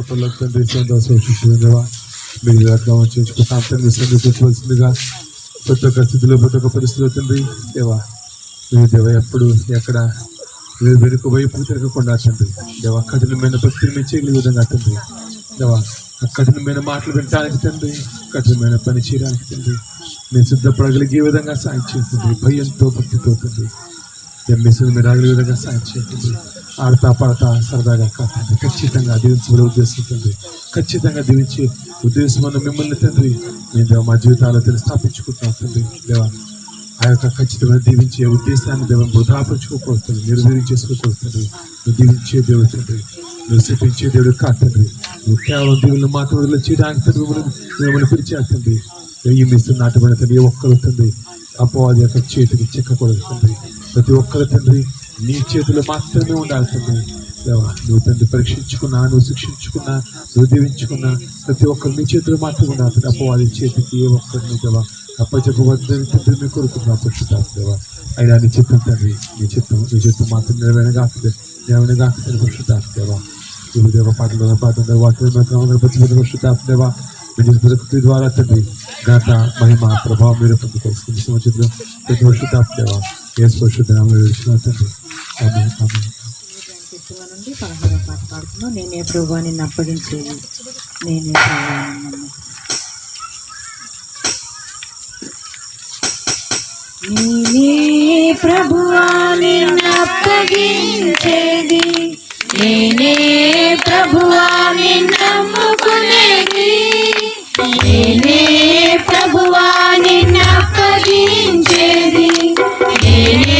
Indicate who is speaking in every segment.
Speaker 1: కృపలో తండ్రి సంతోషించుకుందేవా మీరు అర్థం చేసుకుంటాం తండ్రి సంతోషించవలసిందిగా ప్రతి ఒక్క స్థితిలో ప్రతి ఒక్క పరిస్థితిలో తండ్రి దేవా మీరు దేవ ఎప్పుడు ఎక్కడ మీరు వెనుక వైపు తిరగకుండా తండ్రి దేవా కఠినమైన భక్తిని మేము చేయగలిగే విధంగా తండ్రి దేవా కఠినమైన మాటలు వినడానికి తండ్రి కఠినమైన పని చేయడానికి తండ్రి మేము సిద్ధపడగలిగే విధంగా సాయం చేస్తుంది భయంతో భక్తితో తండ్రి మిషన్ మీరు రాగలిగే విధంగా సాయం చేస్తుంది ఆడతా పాడతా సరదాగా కాదండి ఖచ్చితంగా దీవించబడే ఉద్దేశం తండ్రి ఖచ్చితంగా దీవించే ఉద్దేశం అన్న మిమ్మల్ని తండ్రి మేము దేవ మా జీవితాల్లో స్థాపించుకుంటున్నాం తండ్రి దేవ ఆ యొక్క ఖచ్చితంగా దీవించే ఉద్దేశాన్ని దేవం వృధాపరుచుకోకూడదు నిర్వీర్యం చేసుకోకూడదు నువ్వు దీవించే దేవుడు తండ్రి నువ్వు శపించే దేవుడు కాదు తండ్రి నువ్వు కేవలం దేవుళ్ళు మాత్రం వదిలించడానికి తండ్రి మిమ్మల్ని పిలిచారు తండ్రి వెయ్యి మిస్తు నాటబడిన తండ్రి ఏ ఒక్కరు తండ్రి అపవాది యొక్క చేతికి చెక్కకూడదు తండ్రి ప్రతి ఒక్కరు తండ్రి నీ చేతిలో మాత్రమే ఉండాలి తండ్రి దేవా నువ్వు తండ్రి పరీక్షించుకున్నా నువ్వు శిక్షించుకున్నా నువ్వు దీవించుకున్నా ప్రతి ఒక్కరు నీ చేతిలో మాత్రమే ఉండాలి తండ్రి అపవాది చేతికి ఏ ఒక్కరిని దేవా అప్పచెప్పవద్దని తండ్రి మేము కోరుకున్నాం పరిశుద్ధాత్మ దేవా అయినా నీ చిత్తం తండ్రి నీ చిత్తం మాత్రం నెరవేరగాకుతుంది పరిశుద్ధాత్మ దేవా ఇవి దేవ పాటలు పాటలు వాటి పరిశుద్ధాత్మ దేవా ప్రకృతి ద్వారా తండ్రి ఘనత మహిమ ప్రభావం మీరు పొందుకోవాల్సింది సంవత్సరం ప్రతి పరిశుద్ధాత్మ దేవా యేసు పరిశుద్ధ నామములో వేడుచున్నాం తండ్రి ఆమేన్ ఆమేన్.
Speaker 2: నుండి 16వ పాట పాడుతున్నాం. నేనే ప్రభువా నిన్ను అప్పగించేది నేనే ప్రభువా నిన్ను అప్పగించేది నేనే ప్రభువా నిన్ను నమ్ముకునేది నేనే ప్రభువా నిన్ను అప్పగించేది నేనే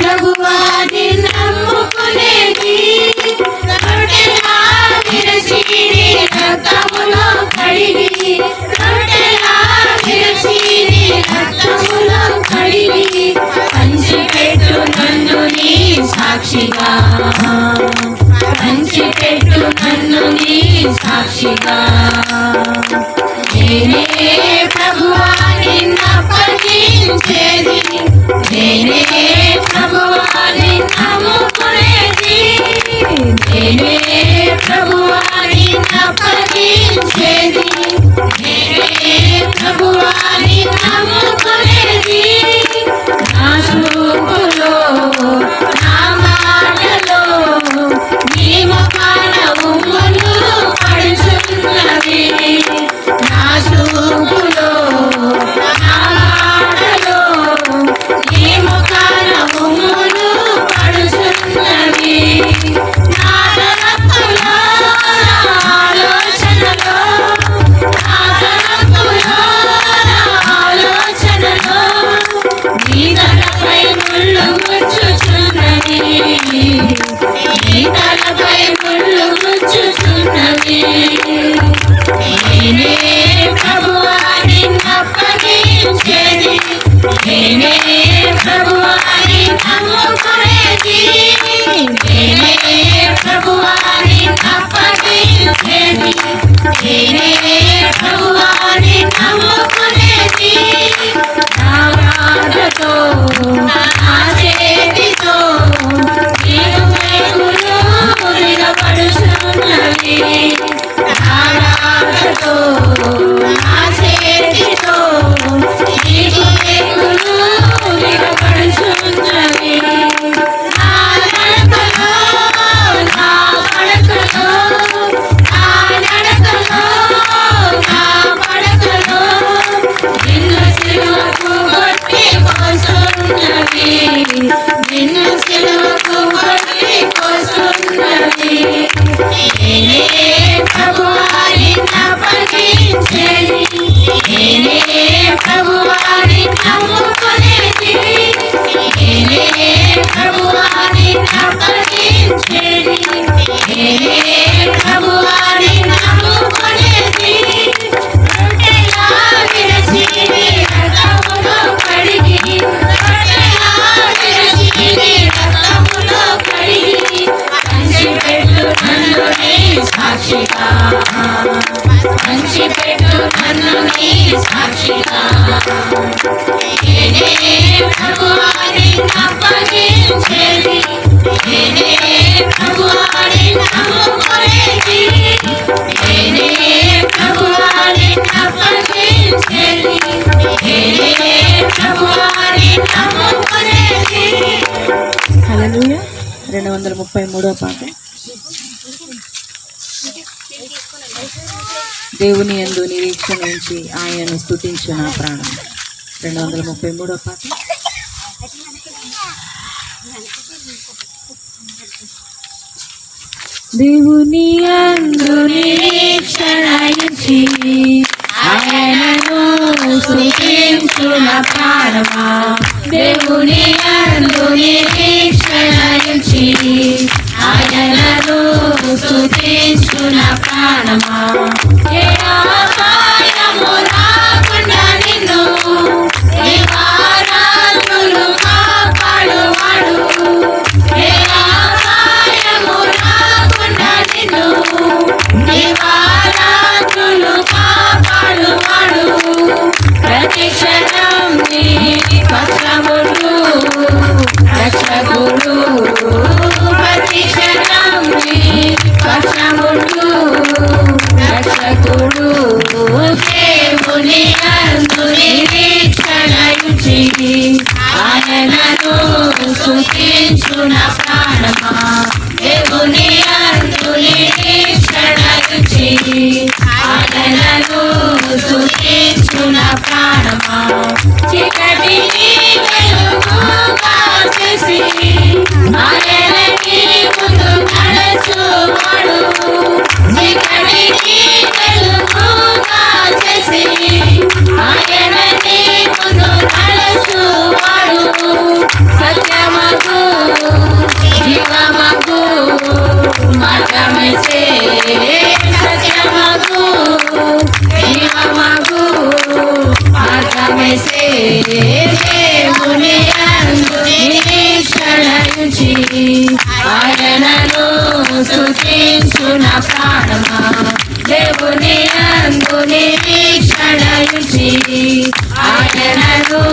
Speaker 2: ప్రభువా నిన్ను నమ్ముకునేది రొట్టెలా విరచి నీ రక్తములో కడిగి రొట్టెలా విరచి నీ రక్తములో కడిగి పంచిపెట్టు నన్ను నీ సాక్షిగా పంచిపెట్టు నన్ను నీ సాక్షిగా నేనే ప్రభువా నిన్ను అప్పగించేది నేనే ప్రభువా నిన్ను నమ్ముకునేది నేనే ప్రభువా నిన్ను అప్పగించేది నేనే ప్రభువా నిన్ను నమ్ముకునేది నా చూపులో నా మాటలో నీ ముఖాన ఉమ్ములు పడుచున్నవి నా చూపులో నా మాటలో నీ ముఖాన ఉమ్ములు పడుచున్నవి నా తలపులో నా ఆలోచనలో నా తలపులో నా ఆలోచనలో నీ తలపై ముళ్ళు గుచ్చుచున్నవి నీ తలపై ముళ్ళు గుచ్చుచున్నవి నేనే ప్రభువా నిన్ను అప్పగించేది నేనే ప్రభువా నిన్ను నమ్ముకునేది నేనే ప్రభువా నిన్ను అప్పగించేది నేనే ప్రభువా నిన్ను నమ్ముకునేది నా బాధతో నా చేతితో నీకు వేగులు వినపడుచున్నవి నా బాధతో నా చేతితో నీకు వేగులు వినపడుచున్నవి నా నడకలో నా పడకలో నా నడకలో
Speaker 3: పంచిపెట్టు నన్ను నీ సాక్షిగా నేనే ప్రభువాని అప్పగించేది నేనే ప్రభువాని నమ్ముకునేది నేనే ప్రభువాని అప్పగించేది నేనే ప్రభువాని నమ్ముకునేది.
Speaker 2: హల్లెలూయా. 233వ పాట. దేవుని యందు నిరీక్షణ ఉంచి ఆయనను స్తుతించు నా ప్రాణం. 233వ పాట. దేవుని యందు నిరీక్షణ ఉంచి ఆయనను స్తుతించు నా ప్రాణమా. దేవుని యందు నిరీక్షణ ఉంచి ఆయనను స్తుతించు నా ప్రాణమా. ఏ అపాయము రాకుండా నిన్ను దివారాత్రులు కాపాడువాడు. ఏ అపాయము రాకుండా నిన్ను దివారాత్రులు కాపాడువాడు. ప్రతి క్షణం నీ పక్షముడు రక్షకుడు. ప్రతి క్షణం నీ పక్షముడు రక్షకుడు. దేవుని యందు నిరీక్షణ ఉంచి ఆయనను స్తుతించు నా ప్రాణమా. దేవుని యందు నిరీక్షణ ఉంచి ఆయనను స్తుతించు నా ప్రాణమా. చీకటిని వెలుగుగా చేసి ఆయనకి ముందు నడచువాడు. చీకటిని వెలుగుగా చేసి ఆయనకి ముందు నడచువాడు. సత్యమగు జీవమగు మార్గమేసే సత్యమగు జీవమగు మార్గమేసే. దేవుని యందు నిరీక్షణ ఉంచి ఆయనను స్తుతించు నా ప్రాణమా. దేవుని యందు నిరీక్షణ ఉంచి ఆయనను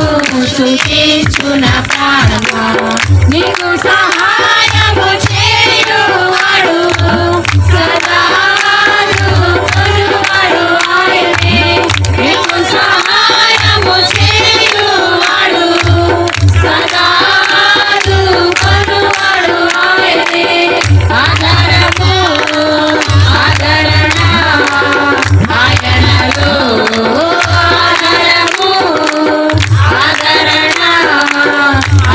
Speaker 2: స్తుతించు నా ప్రాణమా. నీకు సహాయము చేయువాడు సదాను కొనువాడు ఆయనే. నీకు సహాయము చేయువాడు సదాను కొనువాడు ఆయనే. ఆదరము ఆదరణ ఆయనలో. ఆదరము ఆదరణ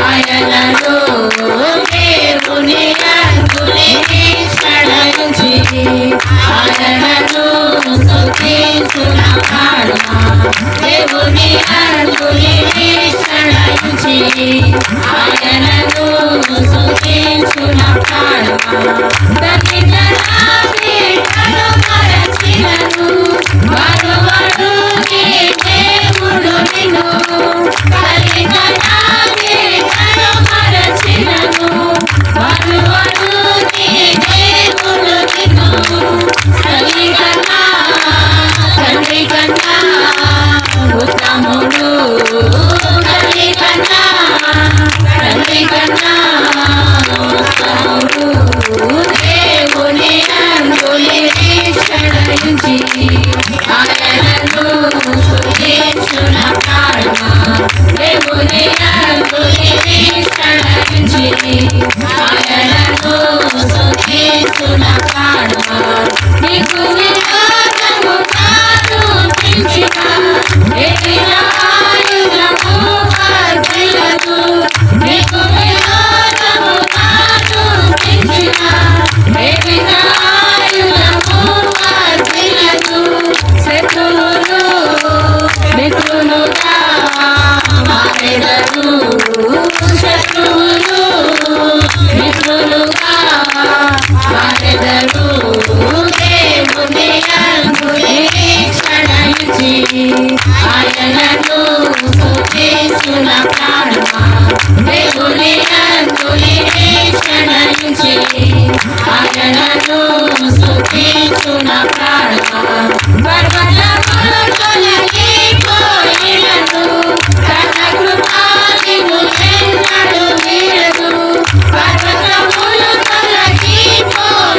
Speaker 2: ఆయనలో. దేవుని యందు నిరీక్షణ ఉంచి ఆయనను స్తుతించు నా ప్రాణమా. దేవుని యందు నిరీక్షణ ఉంచి ఆయనను స్తుతించు నా ప్రాణమా. తల్లిదండ్రుల బిడ్డలు మరచినను వారు నీ దేవుడు నిన్ను. తల్లిదండ్రుల బిడ్డలు మరచినను వారు నీ దేవుడు నిన్ను. తల్లి కన్నా తండ్రి కన్నా ఉత్తముడు. తల్లి కన్నా తండ్రి కన్నా ఉత్తముడు. దేవుని యందు నిరీక్షణ ఉంచి ఆయనను స్తుతించు నా ప్రాణమా. దేవుని యందు నిరీక్షణ ఉంచి ఆయనను స్తుతించు నా ప్రాణమా. నీకు విరోధము కాదు పెంచిన ఎదిరాయుధము వర్ధిల్లదు. నీకు విరోధము కాదు పెంచిన ఎదిరాయుధము వర్ధిల్లదు.
Speaker 3: పర్వతములు తొలగిపోయినను తన కృప నిన్ను ఎన్నడూ వీడదు. పర్వతములు తొలగిపోయినను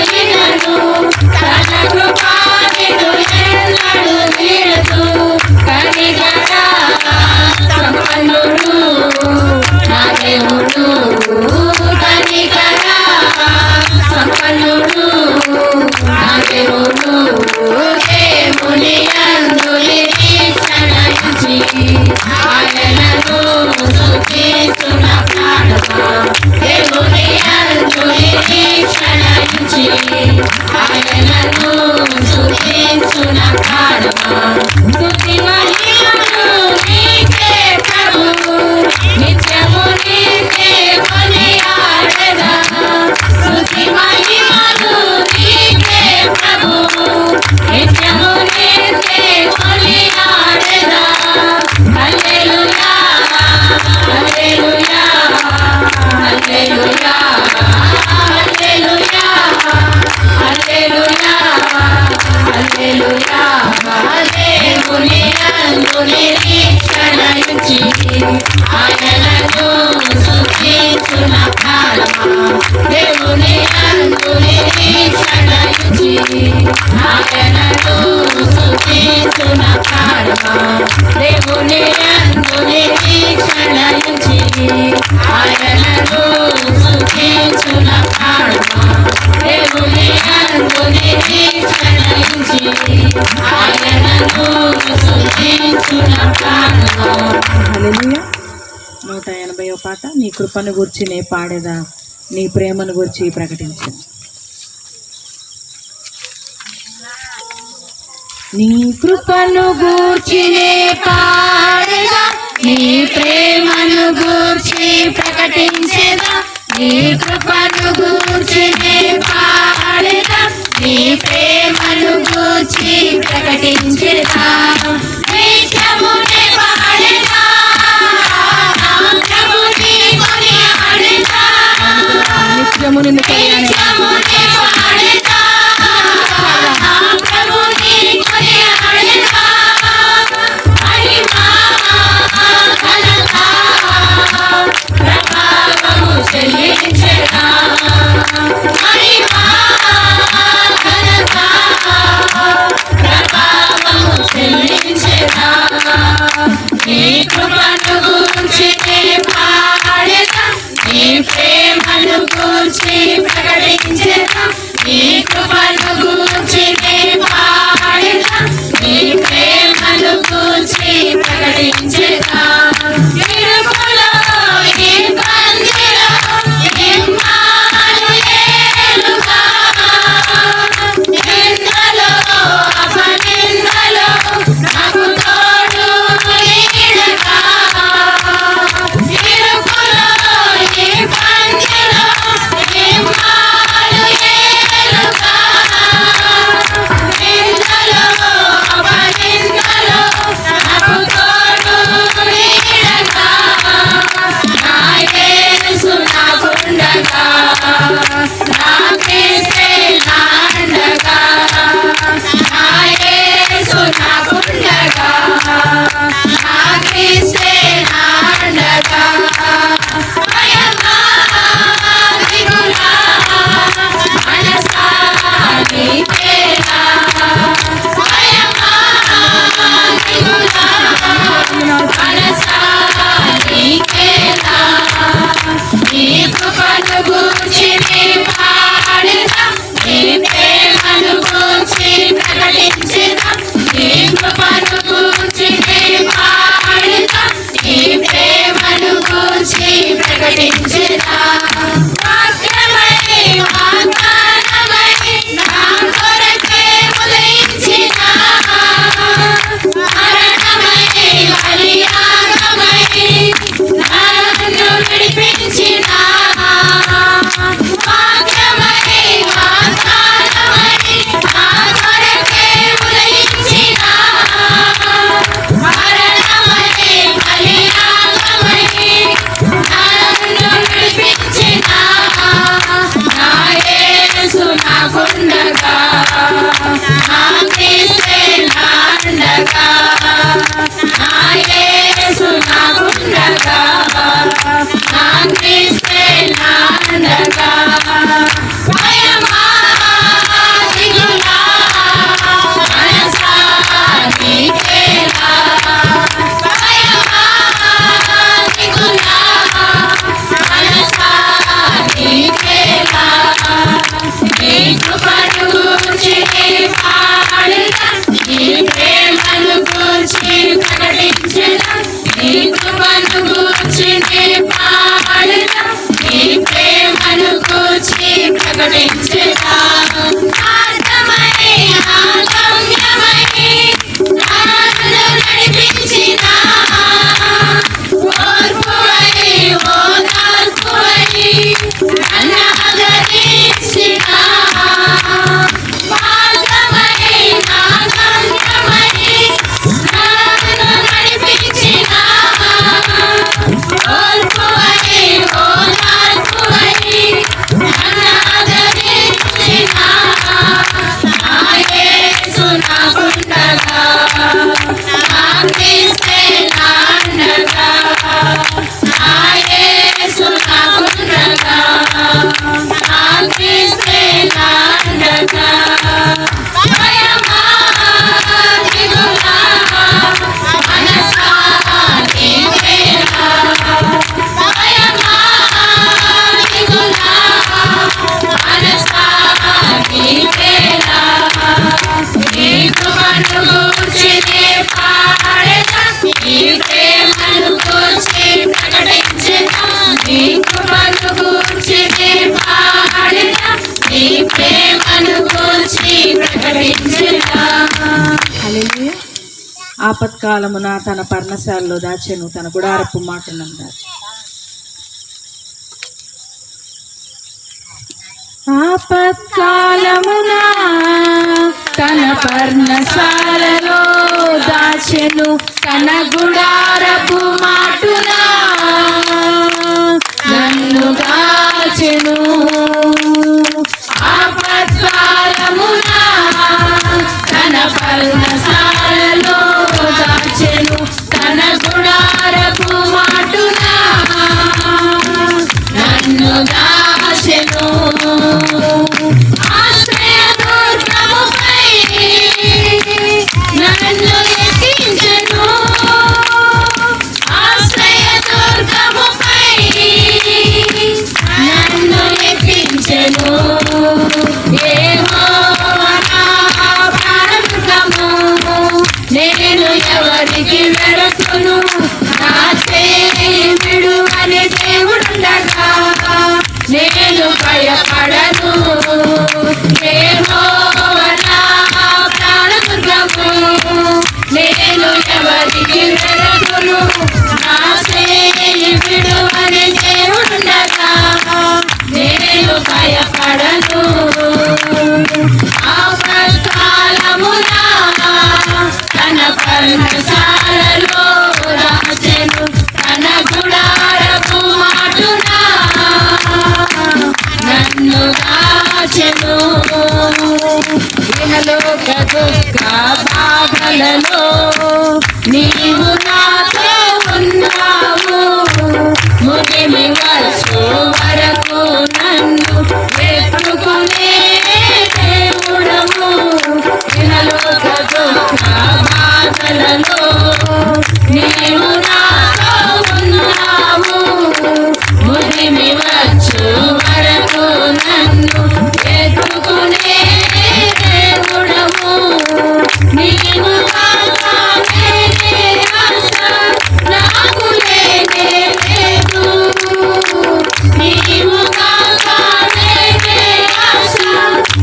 Speaker 3: తన కృప నిన్ను ఎన్నడూ వీడదు. కనికర సంపన్నుడు నా దేవుడు, కనికర సంపన్నుడు నా దేవుడు. దేవుని యందు నిరీక్షణ ఉంచి ఆయనను స్తుతించున ప్రాణమా. దేవుని యందు నిరీక్షణ ఉంచి ఆయనను స్తుతించున ప్రాణమా. స్తుతి మహిమలు నీకే ప్రభువు, నిత్యము నీకే కొనియాడెదా. స్తుతి మహిమలు నీకే ప్రభువు, నిత్యము నీకే కొనియాడెదా. హల్లెలూయా హల్లెలూయా హల్లెలూయా హల్లెలూయా హల్లెలూయా హల్లెలూయా. దేవుని యందు నిరీక్షణ ఉంచి ఆయనను స్తుతించున ప్రాణమా. దేవుని యందు నిరీక్షణ ఉంచి ఆయనను స్తుతించున ప్రాణమా. దేవుని యందు నిరీక్షణ ఉంచి ఆయనను స్తుతించున ప్రాణమా. దేవుని యందు నిరీక్షణ ఉంచి ఆయనను స్తుతించున ప్రాణమా.
Speaker 2: హల్లెలూయా. 180వ పాట. నీ కృపను గూర్చి నే పాడేదా, నీ ప్రేమను గూర్చి ప్రకటించను. నీ కృపను గూర్చి నే పాడేదా,
Speaker 3: నీ ప్రేమను గూర్చి ప్రకటించేదా. నీ కృపను గూర్చి నే పాడేదా, నీ ప్రేమను గూర్చి ప్రకటించేదా. నిత్యము నే పాడేదా, ప్రభుని కొనియాడేదా.
Speaker 2: నిత్యము నిన్ను కొనియాడెదా.
Speaker 3: నిత్యము నే పాడేదా, ప్రభుని కొనియాడేదా. మహిమా ఘనత ప్రభావము చెల్లించెదా. మహిమా ఘనత ప్రభావము చెల్లించెదా. నీ కృపను గూర్చి నే పాడేదా, నీ ప్రేమను గూర్చి ప్రకటించెదా. నీ కృపను గూర్చి నే పాడేదా, నీ ప్రేమను గూర్చి ప్రకటించెదా. ఇరుకులో ఇబ్బందిలో ఇమ్మానుయేలుగా, నిందలో అపనిందలో నాకు తోడు నీడగా. ఇరుకులో ఇబ్బందిలో ఇమ్మానుయేలుగా, నిందలో అపనిందలో నాకు తోడు నీడగా. నా యేసు నాకుండగా, నా క్రీస్తే నా అండగా. నా యేసు నాకుండగా, నా క్రీస్తే నా అండగా. భయమా దిగులా మనసా నీకేలా. భయమా దిగులా మనసా నీకేలా. నీ కృపను గూర్చి నే పాడేదా, నీ ప్రేమను గూర్చి ప్రకటించెదా. నీ కృపను గూర్చి నే పాడేదా, నీ ప్రేమను గూర్చి ప్రకటించెదా. వాక్యమై వాగ్దానమై నా కొరకే ఉదయించిన, మరణమై బలియాగమై నన్ను నడిపించిన. వాక్యమై వాగ్దానమై నా కొరకే ఉదయించిన, మరణమై బలియాగమై నన్ను
Speaker 2: ఆపత్కాలమున తన పర్ణశాలలో దాచెను, తన గుడారపు మాటలను దాచెను. ఆపత్కాలమున తన పర్ణశాలలో దాచెను, తన గుడారపు మాటున నన్ను దాచెను. ఆపత్కాలమున తన పర్ణశాలలో దాచెను, తన గుడారపు మాటున నన్ను దాచెను. ఆశ్రయదుర్గముపై నన్ను ఎక్కించెను, ఆశ్రయదుర్గముపై నన్ను ఎక్కించెను. యెహోవా నా ప్రాణదుర్గము, నేను ఎవరికి వెళుతును? నా చేయి విడువని దేవుడుండగా నేను భయపడను. యెహోవా నా ప్రాణదుర్గము, నేను ఎవరికి వెళుతును? నా చేయి విడువని దేవుడుండగా నేను భయపడను. ఆపత్కాలమున తన పర్ణశాలలో దాచెను, తన గుడారపు మాటున నన్ను దాచెను. ఇహలోక దుఃఖ బాధలలో నీవు నాతో ఉన్నావు, ముగిమి వచ్చు వరకు నన్ను ఎత్తుకునే దేవుడవు. ఇహలోక దుఃఖ బాధలలో నీవు నాతో ఉన్నావు, ముగిమి వచ్చు వరకు నన్ను ఎత్తుకునే దేవుడవు. నీవు కాక వేరే ఆశ నాకు లేనే లేదు, నీవు కాక వేరే ఆశ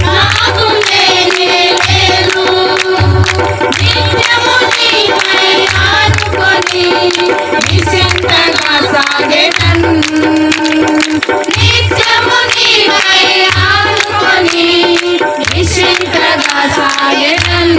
Speaker 2: నాకు లేనే లేదు. నిత్యము నీపై ఆనుకొని నిశ్చింతగా సాగెదన్, నిత్యము నీపై ఆనుకొని నిశ్చింతగా సాగెదన్.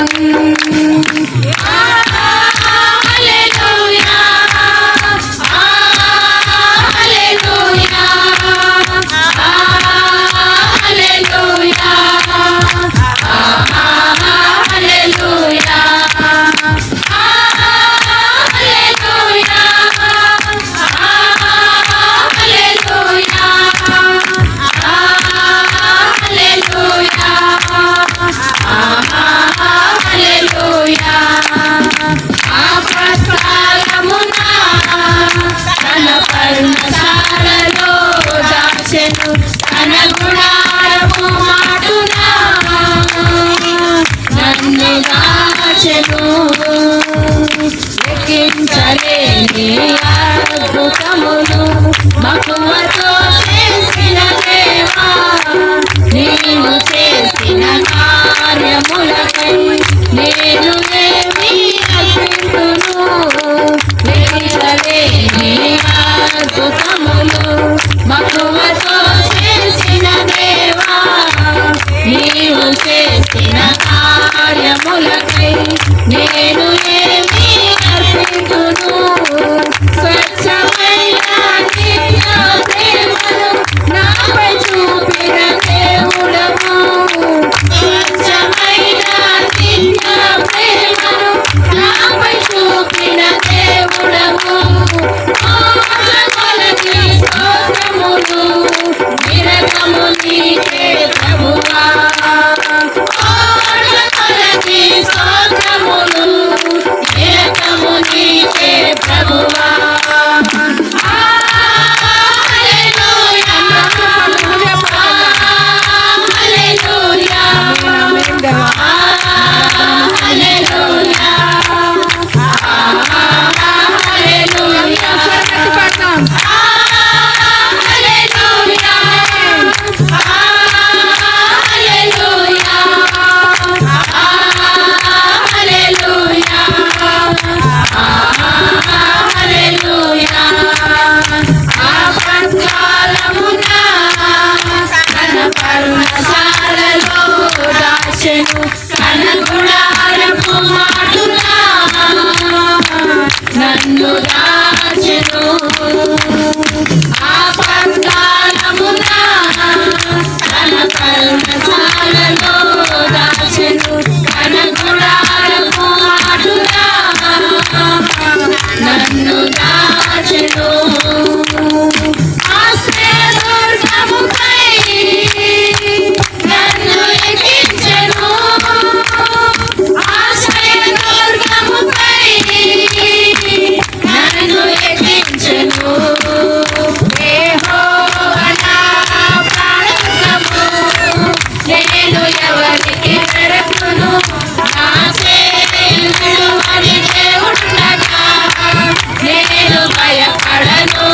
Speaker 3: నన్ను దాచెను ఆపత్కాలమున తన పర్ణశాలలో దాచెను తన గుడారపు మాటుగా నన్ను దాచెను ఆశ్రయదుర్గముపై నన్ను ఎక్కించెను ఆశ్రయదుర్గముపై నన్ను ఎక్కించెను యెహోవా నా ప్రాణదుర్గము నేను ఎవరికి వెరకును నా చేయి విడువని దేవుడుండగా నేను భయపడను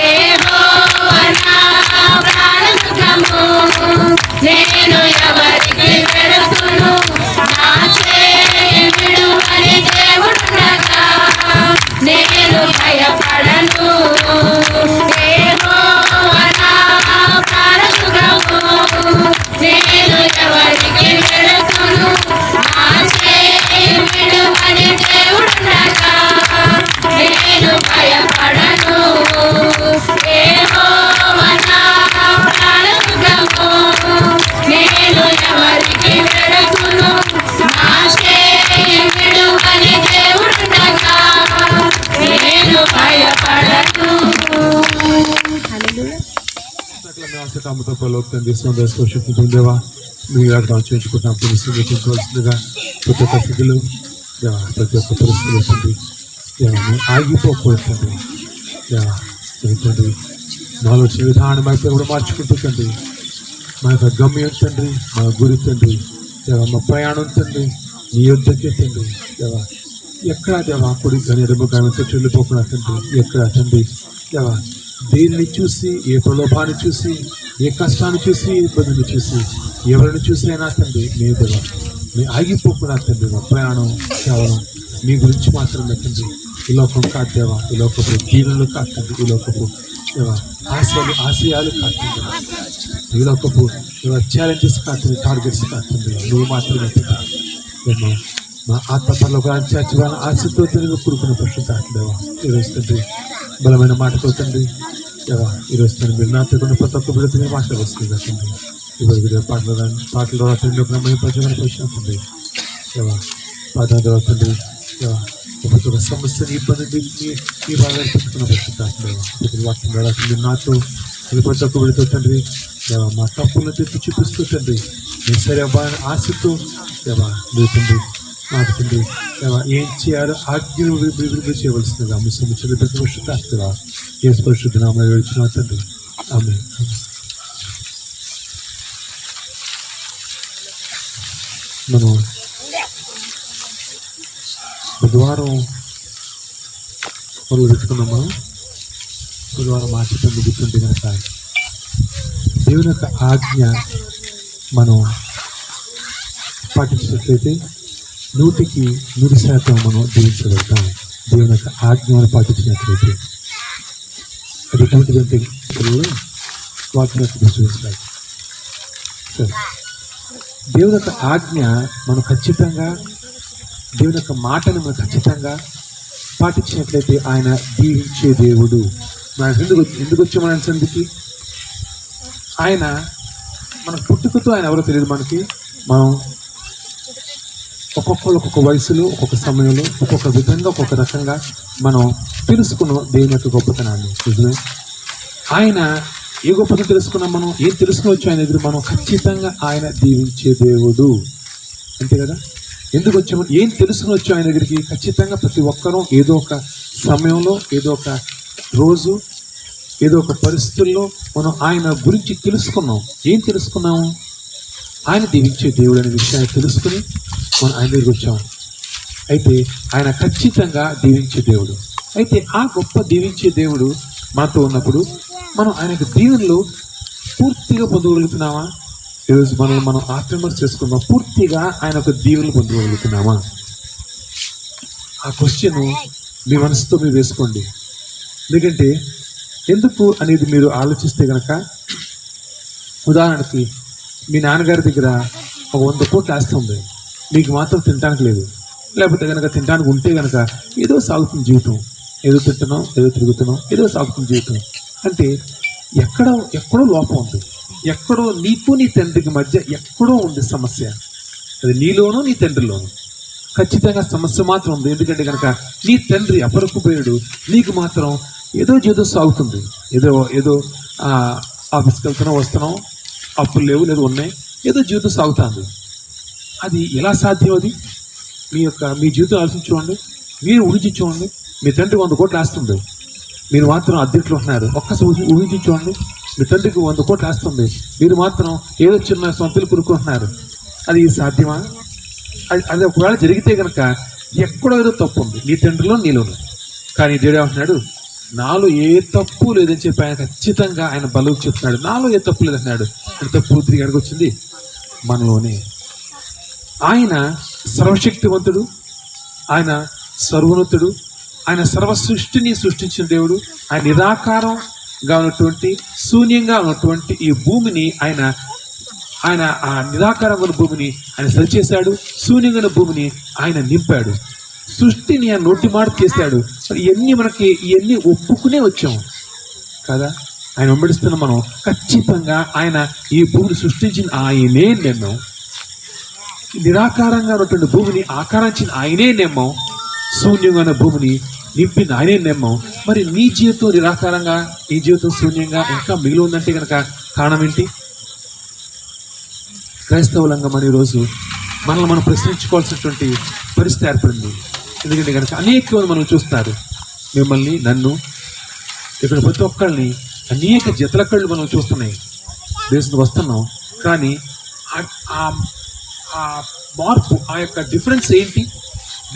Speaker 3: యెహోవా నా ప్రాణదుర్గము నేను ఎవరికి వెరకును నా చేయి విడువని దేవుడుండగా నేను భయపడను యెహోవా నా ప్రాణదుర్గము నేను ఎవరికి వెరకును నా చేయి విడువని దేవుడుండగా నేను భయపడను యెహోవా నా ప్రాణదుర్గము నేను ఎవరికి వెరకును నా చేయి విడువని దేవుడుండగా నేను భయపడను
Speaker 2: హల్లెలూయా.
Speaker 1: సకల మీ కామతో పరలోకం తీసుకుని శక్తి పొందేవా మీ వాగ్దానం చేయించుకుంటున్నాం పులిసిందిగా ప్రతి ఒక్క స్థితిలో దేవా ప్రతి ఒక్క పరిస్థితులు వస్తుంది దేవా మేము ఆగిపోతుంది దేవా తండ్రి నాలో విధానం అయితే కూడా మార్చుకుంటూ తండ్రి మా యొక్క గమ్యం తండ్రి మా గురి తండ్రి దేవా మా ప్రయాణం తండ్రి నీ యుద్ధకే తండ్రి దేవా ఎక్కడ దేవా కుడి కానీ ఎడమ గాయంతో చెల్లిపోకుండా తండ్రి ఎక్కడ తండ్రి దేవా దేన్ని చూసి ఏ ప్రలోభాన్ని చూసి ఏ కష్టాన్ని చూసి ఏ ఇబ్బందిని చూసి ఎవరిని చూసి అయినా తండ్రి మీ దేవా మీ ఆగిపోకుండా తండ్రి మా ప్రయాణం కేవలం మీ గురించి మాత్రమే తండ్రి ఈ లోకం కాదు దేవా ఈ లోకపు దీనులు కాదు తండ్రి ఈ లోకపు దేవా ఆశయాలు కాదు ఈ లోకపు ఛాలెంజెస్ కాదు టార్గెట్స్ కాదు నువ్వు మాత్రమే తండ్రి మా ఆత్మపరలో చచ్చిపోయిన ఆశతో తిరిగి కూడుకున్న పరిశుద్ధాత్మ దేవా ఈరోజు తండ్రి బలమైన మాటతో తండ్రి దేవా ఈరోజు తండ్రి మీరు నాతో కొన్ని ప్రతి ఒక్క బిడ్డతో మీరు మాట్లాడవస్తుంది తండ్రి ఇవాళ పాటలు రాత్రి ప్రజలను పరిశీలించండి దేవా పాఠం తండ్రి దేవా ప్రతి ఒక్క సమస్యని ఇబ్బంది ఈ బాగా పెట్టుకున్న పరిశుద్ధాత్మ దేవా ప్రతి వాక్యం ద్వారా మీరు నాతో మీరు ప్రతి ఒక్క బిడ్డతో తండ్రి దేవా మా తప్పులను తెచ్చి చూపిస్తూ తండ్రి మీ సరే అవ్వాలని ఆశతో దేవా మీరు తండ్రి నాకు తండ్రి ఏం చేయాలో ఆజ్ఞలు విడుదల చేయవలసిందిగా మీ సమస్యలు ప్రతి పరిశుద్ధాస్తుగా ఏ పరిశుద్ధ నామములో వేడుచున్నాము తండ్రి ఆమేన్. మనం బుధవారం మొదలు పెట్టుకున్నామా బుధవారం ఆశతో ముగుతుంటే కనుక దేవుని యొక్క ఆజ్ఞ మనం పాటించినట్లయితే 100% మనం జీవించగలుగుతాం. దేవుని యొక్క ఆజ్ఞను పాటించినట్లయితే అది ఎటువంటిదంటే వాక్యం చూపించాలి. సరే దేవుని యొక్క ఆజ్ఞ మనం ఖచ్చితంగా దేవుని యొక్క మాటను మనం ఖచ్చితంగా పాటించినట్లయితే ఆయన దీవించే దేవుడు. మనం ఎందుకు వచ్చే మన సంధికి ఆయన మన పుట్టుకతో ఆయన ఎవరో తెలియదు మనకి. మనం ఒక్కొక్కరు ఒక్కొక్క వయసులో ఒక్కొక్క సమయంలో ఒక్కొక్క విధంగా ఒక్కొక్క రకంగా మనం తెలుసుకున్నాం దేవుని యొక్క గొప్పతనాన్ని. నిజమే ఆయన ఏ గొప్పతనం తెలుసుకున్నాం, మనం ఏం తెలుసుకోవచ్చు ఆయన ఎదురు మనం ఖచ్చితంగా ఆయన దీవించే దేవుడు అంతే కదా. ఎందుకు వచ్చాము, ఏం తెలుసుకునొచ్చు ఆయన దగ్గరికి ఖచ్చితంగా ప్రతి ఒక్కరూ ఏదో ఒక సమయంలో ఏదో ఒక రోజు ఏదో ఒక పరిస్థితుల్లో మనం ఆయన గురించి తెలుసుకున్నాం. ఏం తెలుసుకున్నాము, ఆయన దీవించే దేవుడు అనే విషయాన్ని తెలుసుకుని మనం ఆయన దగ్గరికి వచ్చాము. అయితే ఆయన ఖచ్చితంగా దీవించే దేవుడు. అయితే ఆ గొప్ప దీవించే దేవుడు మనతో ఉన్నప్పుడు మనం ఆయనకు దీవెనలు పూర్తిగా పొందగలుగుతున్నామా? ఈరోజు మనం ఆత్మవిమర్శ చేసుకున్నాం, పూర్తిగా ఆయన ఒక దీవెనలు పొందగలుగుతున్నామా? ఆ క్వశ్చన్ మీ మనసుతో మీరు వేసుకోండి. ఎందుకంటే ఎందుకు అనేది మీరు ఆలోచిస్తే కనుక, ఉదాహరణకి మీ నాన్నగారి దగ్గర ఒక 100 కోట్లు ఆస్తి ఉంది, మీకు మాత్రం తినడానికి లేదు. లేకపోతే కనుక తినడానికి ఉంటే కనుక ఏదో సాగుతుంది జీవితం, ఏదో తింటున్నాం, ఏదో తిరుగుతున్నాం, ఏదో సాగుతుంది జీవితం. అంటే ఎక్కడో లోపం ఉంది, ఎక్కడో నీకు నీ తండ్రికి మధ్య ఎక్కడో ఉంది సమస్య. అది నీలోనూ నీ తండ్రిలోనూ ఖచ్చితంగా సమస్య మాత్రం ఉంది. ఎందుకంటే కనుక నీ తండ్రి అపరకుపోయాడు, నీకు మాత్రం ఏదో సాగుతుంది, ఏదో ఆఫీస్కి వెళ్తున్నాం, వస్తున్నాం, అప్పులు లేవు, లేదు ఉన్నాయి, ఏదో జీవితం సాగుతుంది. అది ఎలా సాధ్యం? అది మీ జీవితం ఆలోచించుకోండి, మీరు ఊహించుకోండి. మీ తండ్రి 100 కోట్లు ఆస్తుంది, మీరు మాత్రం అద్దెట్లు ఉంటున్నారు. ఒక్కసారి ఊహించుకోండి, మీ తండ్రికి 100 కోట్లు ఆస్తుంది, మీరు మాత్రం ఏదో చిన్న సొంతలు కొనుక్కుంటున్నారు. అది సాధ్యమా? అది ఒకవేళ జరిగితే కనుక ఎక్కడో ఏదో తప్పు ఉంది, నీ తండ్రిలో నీలోను. కానీ దేవుడు అంటున్నాడు, నాలో ఏ తప్పు లేదని చెప్పి ఆయన ఖచ్చితంగా ఆయన బలువు చెప్తున్నాడు. నాలో ఏ తప్పు లేదన్నాడు. తప్పు తిరిగి అడిగొచ్చింది మనలోనే. ఆయన సర్వశక్తివంతుడు, ఆయన సర్వోన్నతుడు, ఆయన సర్వ సృష్టిని సృష్టించిన దేవుడు. ఆయన నిరాకారంగా ఉన్నటువంటి, శూన్యంగా ఉన్నటువంటి ఈ భూమిని ఆయన ఆ నిరాకారంగా ఉన్న భూమిని ఆయన సరిచేశాడు. శూన్యంగా ఉన్న భూమిని ఆయన నింపాడు. సృష్టిని ఆయన నోటి మాట చేశాడు. ఇవన్నీ ఒప్పుకునే వచ్చాము కదా. ఆయన వెంబడిస్తున్న మనం ఖచ్చితంగా ఆయన ఈ భూమిని సృష్టించిన ఆయనే నెమ్మాం, నిరాకారంగా ఉన్నటువంటి భూమిని ఆకారించిన ఆయనే నెమ్మాం, శూన్యంగా ఉన్న భూమిని నింపిన ఆయనే నెమ్మాం. మరి నీ జీవితం నిరాకారంగా, నీ జీవితం శూన్యంగా ఇంకా మిగిలి ఉందంటే కనుక కారణం ఏంటి? క్రైస్తవులంగా మన ఈరోజు మనల్ని మనం ప్రశ్నించుకోవాల్సినటువంటి పరిస్థితి ఏర్పడింది. ఎందుకంటే కనుక అనేక మంది మనం చూస్తారు, మిమ్మల్ని, నన్ను, ఇక్కడ ప్రతి ఒక్కళ్ళని అనేక జతల కళ్ళు మనం చూస్తున్నాయి. దేశంలో వస్తున్నాం, కానీ ఆ మార్పు, ఆ యొక్క డిఫరెన్స్ ఏంటి?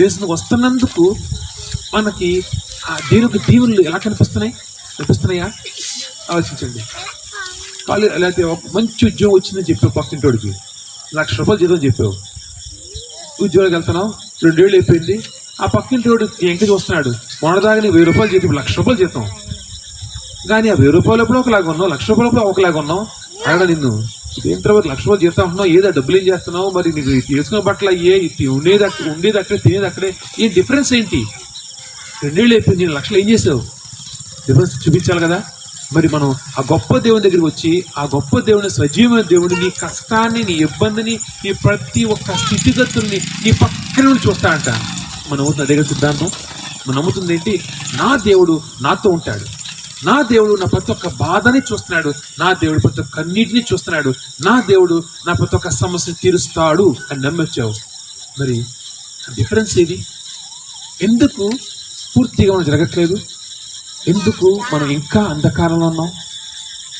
Speaker 1: దేశంలో వస్తున్నందుకు మనకి దేవునికి దీవెనలు ఎలా కనిపిస్తున్నాయా? ఆలోచించండి. లేకపోతే మంచి ఉద్యోగం వచ్చిందని చెప్పావు పక్కింటోడికి, ₹1,00,000 జీతం చెప్పావు, ఉద్యోగానికి వెళ్తున్నావు, 2 ఏళ్ళు అయిపోయింది, ఆ పక్కింటోడు ఎంక చూస్తున్నాడు, మొన్నదాకా నీకు ₹1,000 జీతం, ₹1,00,000 జీతం, కానీ ఆ ₹1,000 ఎప్పుడో ఒకలాగా ఉన్నావు, ₹1,00,000 ఎప్పుడో ఒకలాగా ఉన్నావు. అక్కడ నిన్ను ఇదేం తర్వాత ₹1,00,000 జీతం అంటున్నావు, ఏదో డబ్బులు ఏం చేస్తున్నావు, మరి నీకు తీసుకున్న బట్టలు అయ్యే, ఉండేది అక్కడే, తినేది అక్కడే, ఏం డిఫరెన్స్ ఏంటి? 2 ఏళ్ళు అయిపోయింది, నేను ₹1,00,000 ఏం చేసావు? డిఫరెన్స్ చూపించాలి కదా. మరి మనం ఆ గొప్ప దేవుని దగ్గరికి వచ్చి, ఆ గొప్ప దేవుని, సజీవమైన దేవుని, నీ కష్టాన్ని, నీ ఇబ్బందిని, నీ ప్రతి ఒక్క స్థితిగతుల్ని నీ పక్కన నుండి చూస్తా అంట. మనం నమ్ముతున్న దగ్గర సిద్ధాంతం, మనం నమ్ముతుంది ఏంటి? నా దేవుడు నాతో ఉంటాడు, నా దేవుడు నా ప్రతి ఒక్క బాధని చూస్తున్నాడు, నా దేవుడు ప్రతి ఒక్క కన్నీటిని చూస్తున్నాడు, నా దేవుడు నా ప్రతి ఒక్క సమస్యను తీరుస్తాడు అని నమ్మొచ్చావు. మరి డిఫరెన్స్ ఏది? ఎందుకు పూర్తిగా మనం జరగట్లేదు? ఎందుకు మనం ఇంకా అంధకారంలో ఉన్నాం?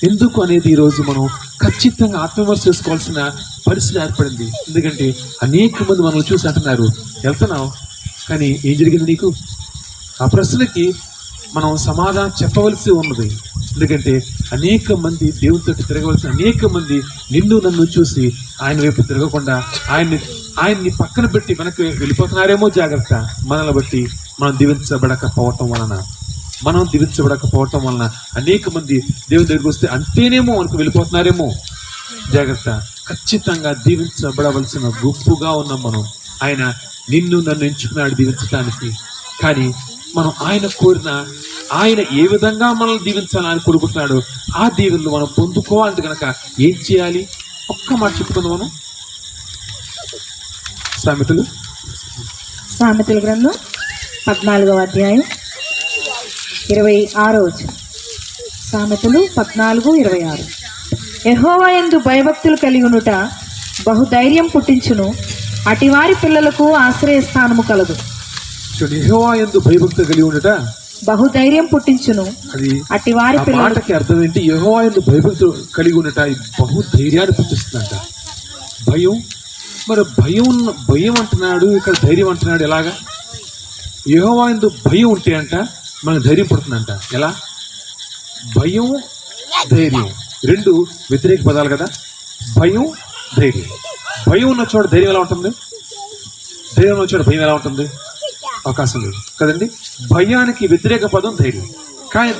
Speaker 1: ఎందుకు అనేది ఈరోజు మనం ఖచ్చితంగా ఆత్మవిమర్శ చేసుకోవాల్సిన పరిస్థితి ఏర్పడింది. ఎందుకంటే అనేక మంది మనల్ని చూసి అంటున్నారు, వెళ్తున్నావు కానీ ఏం జరిగింది నీకు? ఆ ప్రశ్నకి మనం సమాధానం చెప్పవలసి ఉన్నది. ఎందుకంటే అనేక మంది దేవునితో తిరగవలసిన అనేక మంది నిన్ను నన్ను చూసి ఆయన వైపు తిరగకుండా ఆయన్ని పక్కన పెట్టి వెనక్కి వెళ్ళిపోతున్నారేమో. జాగ్రత్త. మనల్ని బట్టి మనం దీవించబడకపోవటం వలన అనేక మంది దేవుని దగ్గరికి వస్తే అంతేనేమో మనకు వెళ్ళిపోతున్నారేమో. జాగ్రత్త. ఖచ్చితంగా దీవించబడవలసిన గుంపుగా ఉన్నాం మనం. ఆయన నిన్ను నన్ను ఎంచుకున్నాడు దీవించడానికి. కానీ మనం ఆయన ఏ విధంగా మనల్ని దీవించాలని కోరుకుంటున్నాడు, ఆ దీవెనలు మనం పొందుకోవాలంటే కనుక ఏం చేయాలి? ఒక్క మాట చెప్పుకుందాం మనం.
Speaker 2: సామెతల గ్రంథం 14వ అధ్యాయం 26వ వచనం. సామెతలు 14:26. యెహోవా యందు భయభక్తులు కలిగి ఉండుట బహుధైర్యం పుట్టించును, అటివారి పిల్లలకు ఆశ్రయస్థానము కలదు.
Speaker 1: యెహోవా యందు భయభక్తులు కలిగి ఉండుట
Speaker 2: బహుధైర్యం పుట్టించును,
Speaker 1: అది
Speaker 2: అటివారి
Speaker 1: పిల్లలకి అర్థం ఏంటి? యెహోవా యందు భయభక్తులు కలిగి ఉండుట బహుధైర్యాన్ని పుట్టిస్తుందంట. భయం, మరి భయం అంటున్నాడు, ఇక్కడ ధైర్యం అంటున్నాడు. ఎలాగా? యెహోవా యందు భయం ఉంటే అంట మనకు ధైర్యం పుడుతుందంట. ఎలా? భయం, ధైర్యం రెండు వ్యతిరేక పదాలు కదా. భయం, ధైర్యం. భయం ఉన్న చోట ధైర్యం ఎలా ఉంటుంది? ధైర్యం ఉన్న చోట భయం ఎలా ఉంటుంది? అవకాశం లేదు కదండి. భయానికి వ్యతిరేక పదం ధైర్యం. కానీ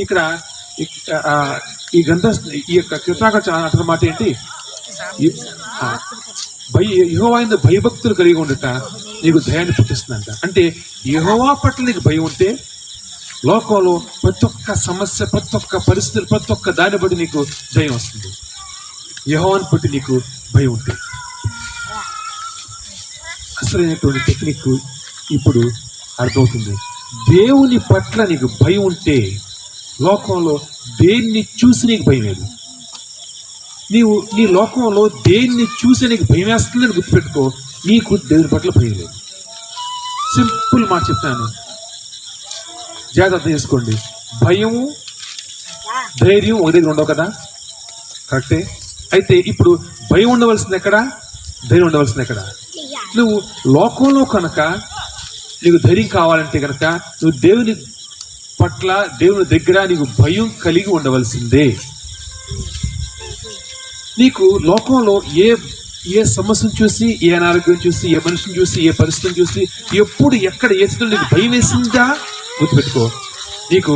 Speaker 1: ఇక్కడ ఈ యొక్క కీర్తనాకారుడు అంటున్న మాట ఏంటి? యెహోవా యందు భయభక్తులు కలిగి ఉండుట నీకు ధైర్యాన్ని పుట్టిస్తుందంట. అంటే యెహోవా పట్ల నీకు భయం ఉంటే లోకంలో ప్రతి ఒక్క సమస్య, ప్రతి ఒక్క పరిస్థితులు, ప్రతి ఒక్క దాన్ని బట్టి నీకు ధైర్యం వస్తుంది. యెహోవాని బట్టి నీకు భయం ఉంటే. అసలైనటువంటి టెక్నిక్ ఇప్పుడు అర్థమవుతుంది. దేవుని పట్ల నీకు భయం ఉంటే లోకంలో దేన్ని చూసి నీకు భయం లేదు. నీవు నీ లోకంలో దేన్ని చూసి నీకు భయం వేస్తుందని గుర్తుపెట్టుకో, నీకు దేవుని పట్ల భయం లేదు. సింపుల్ మాట చెప్తాను, జాగ్రత్త చేసుకోండి. భయము ధైర్యం ఒక దగ్గర ఉండవు కదా, కరెక్టే. అయితే ఇప్పుడు భయం ఉండవలసింది ఎక్కడ, ధైర్యం ఉండవలసింది ఎక్కడ? నువ్వు లోకంలో కనుక నీకు ధైర్యం కావాలంటే కనుక నువ్వు దేవుని పట్ల, దేవుని దగ్గర నీకు భయం కలిగి ఉండవలసిందే. నీకు లోకంలో ఏ సమస్యను చూసి, ఏ అనారోగ్యం చూసి, ఏ మనిషిని చూసి, ఏ పరిస్థితిని చూసి, ఎప్పుడు ఎక్కడ ఏ స్థితిలో నీకు భయం వేసిందా గుర్తుపెట్టుకో, నీకు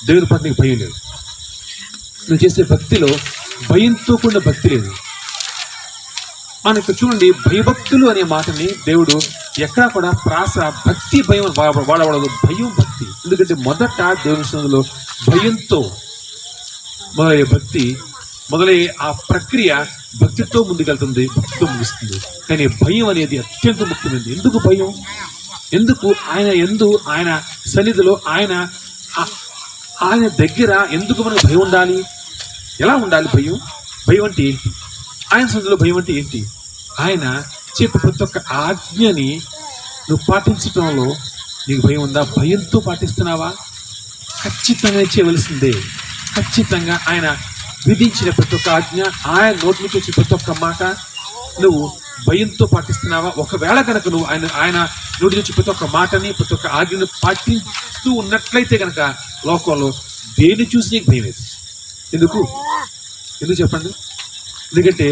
Speaker 1: దేవుని పట్ల నీకు భయం లేదు. నువ్వు చేసే భక్తిలో భయంతో కూడిన భక్తి లేదు. మనకు చూడండి, భయభక్తులు అనే మాటని దేవుడు ఎక్కడా కూడా ప్రాస భక్తి భయం వాడకూడదు, భయం భక్తి. ఎందుకంటే మొదట దేవుని సన్నిధిలో భయంతో మొదలయ్యే భక్తి, మొదలయ్యే ఆ ప్రక్రియ భక్తితో ముందుకెళ్తుంది, భక్తితో ముగిస్తుంది. కానీ భయం అనేది అత్యంత ముఖ్యమైనది. ఎందుకు భయం? ఎందుకు ఆయన సన్నిధిలో, ఆయన దగ్గర ఎందుకు మనకు భయం ఉండాలి? ఎలా ఉండాలి భయం? భయం అంటే ఏంటి? ఆయన సన్నిధిలో భయం అంటే ఏంటి? ఆయన చెప్పే ప్రతి ఒక్క ఆజ్ఞని నువ్వు పాటించటంలో నీకు భయం ఉందా? భయంతో పాటిస్తున్నావా? ఖచ్చితంగా చేయవలసిందే. ఖచ్చితంగా ఆయన విధించిన ప్రతి ఒక్క ఆజ్ఞ, ఆయన నోటి నుంచి వచ్చే ప్రతి ఒక్క మాట నువ్వు భయంతో పాటిస్తున్నావా? ఒకవేళ కనుక నువ్వు ఆయన నోటి నుంచి ప్రతి ఒక్క మాటని, ప్రతి ఒక్క ఆజ్ఞను పాటిస్తూ ఉన్నట్లయితే కనుక లోకంలో దేన్ని చూసి నీకు భయం లేదు. ఎందుకు చెప్పండి? ఎందుకంటే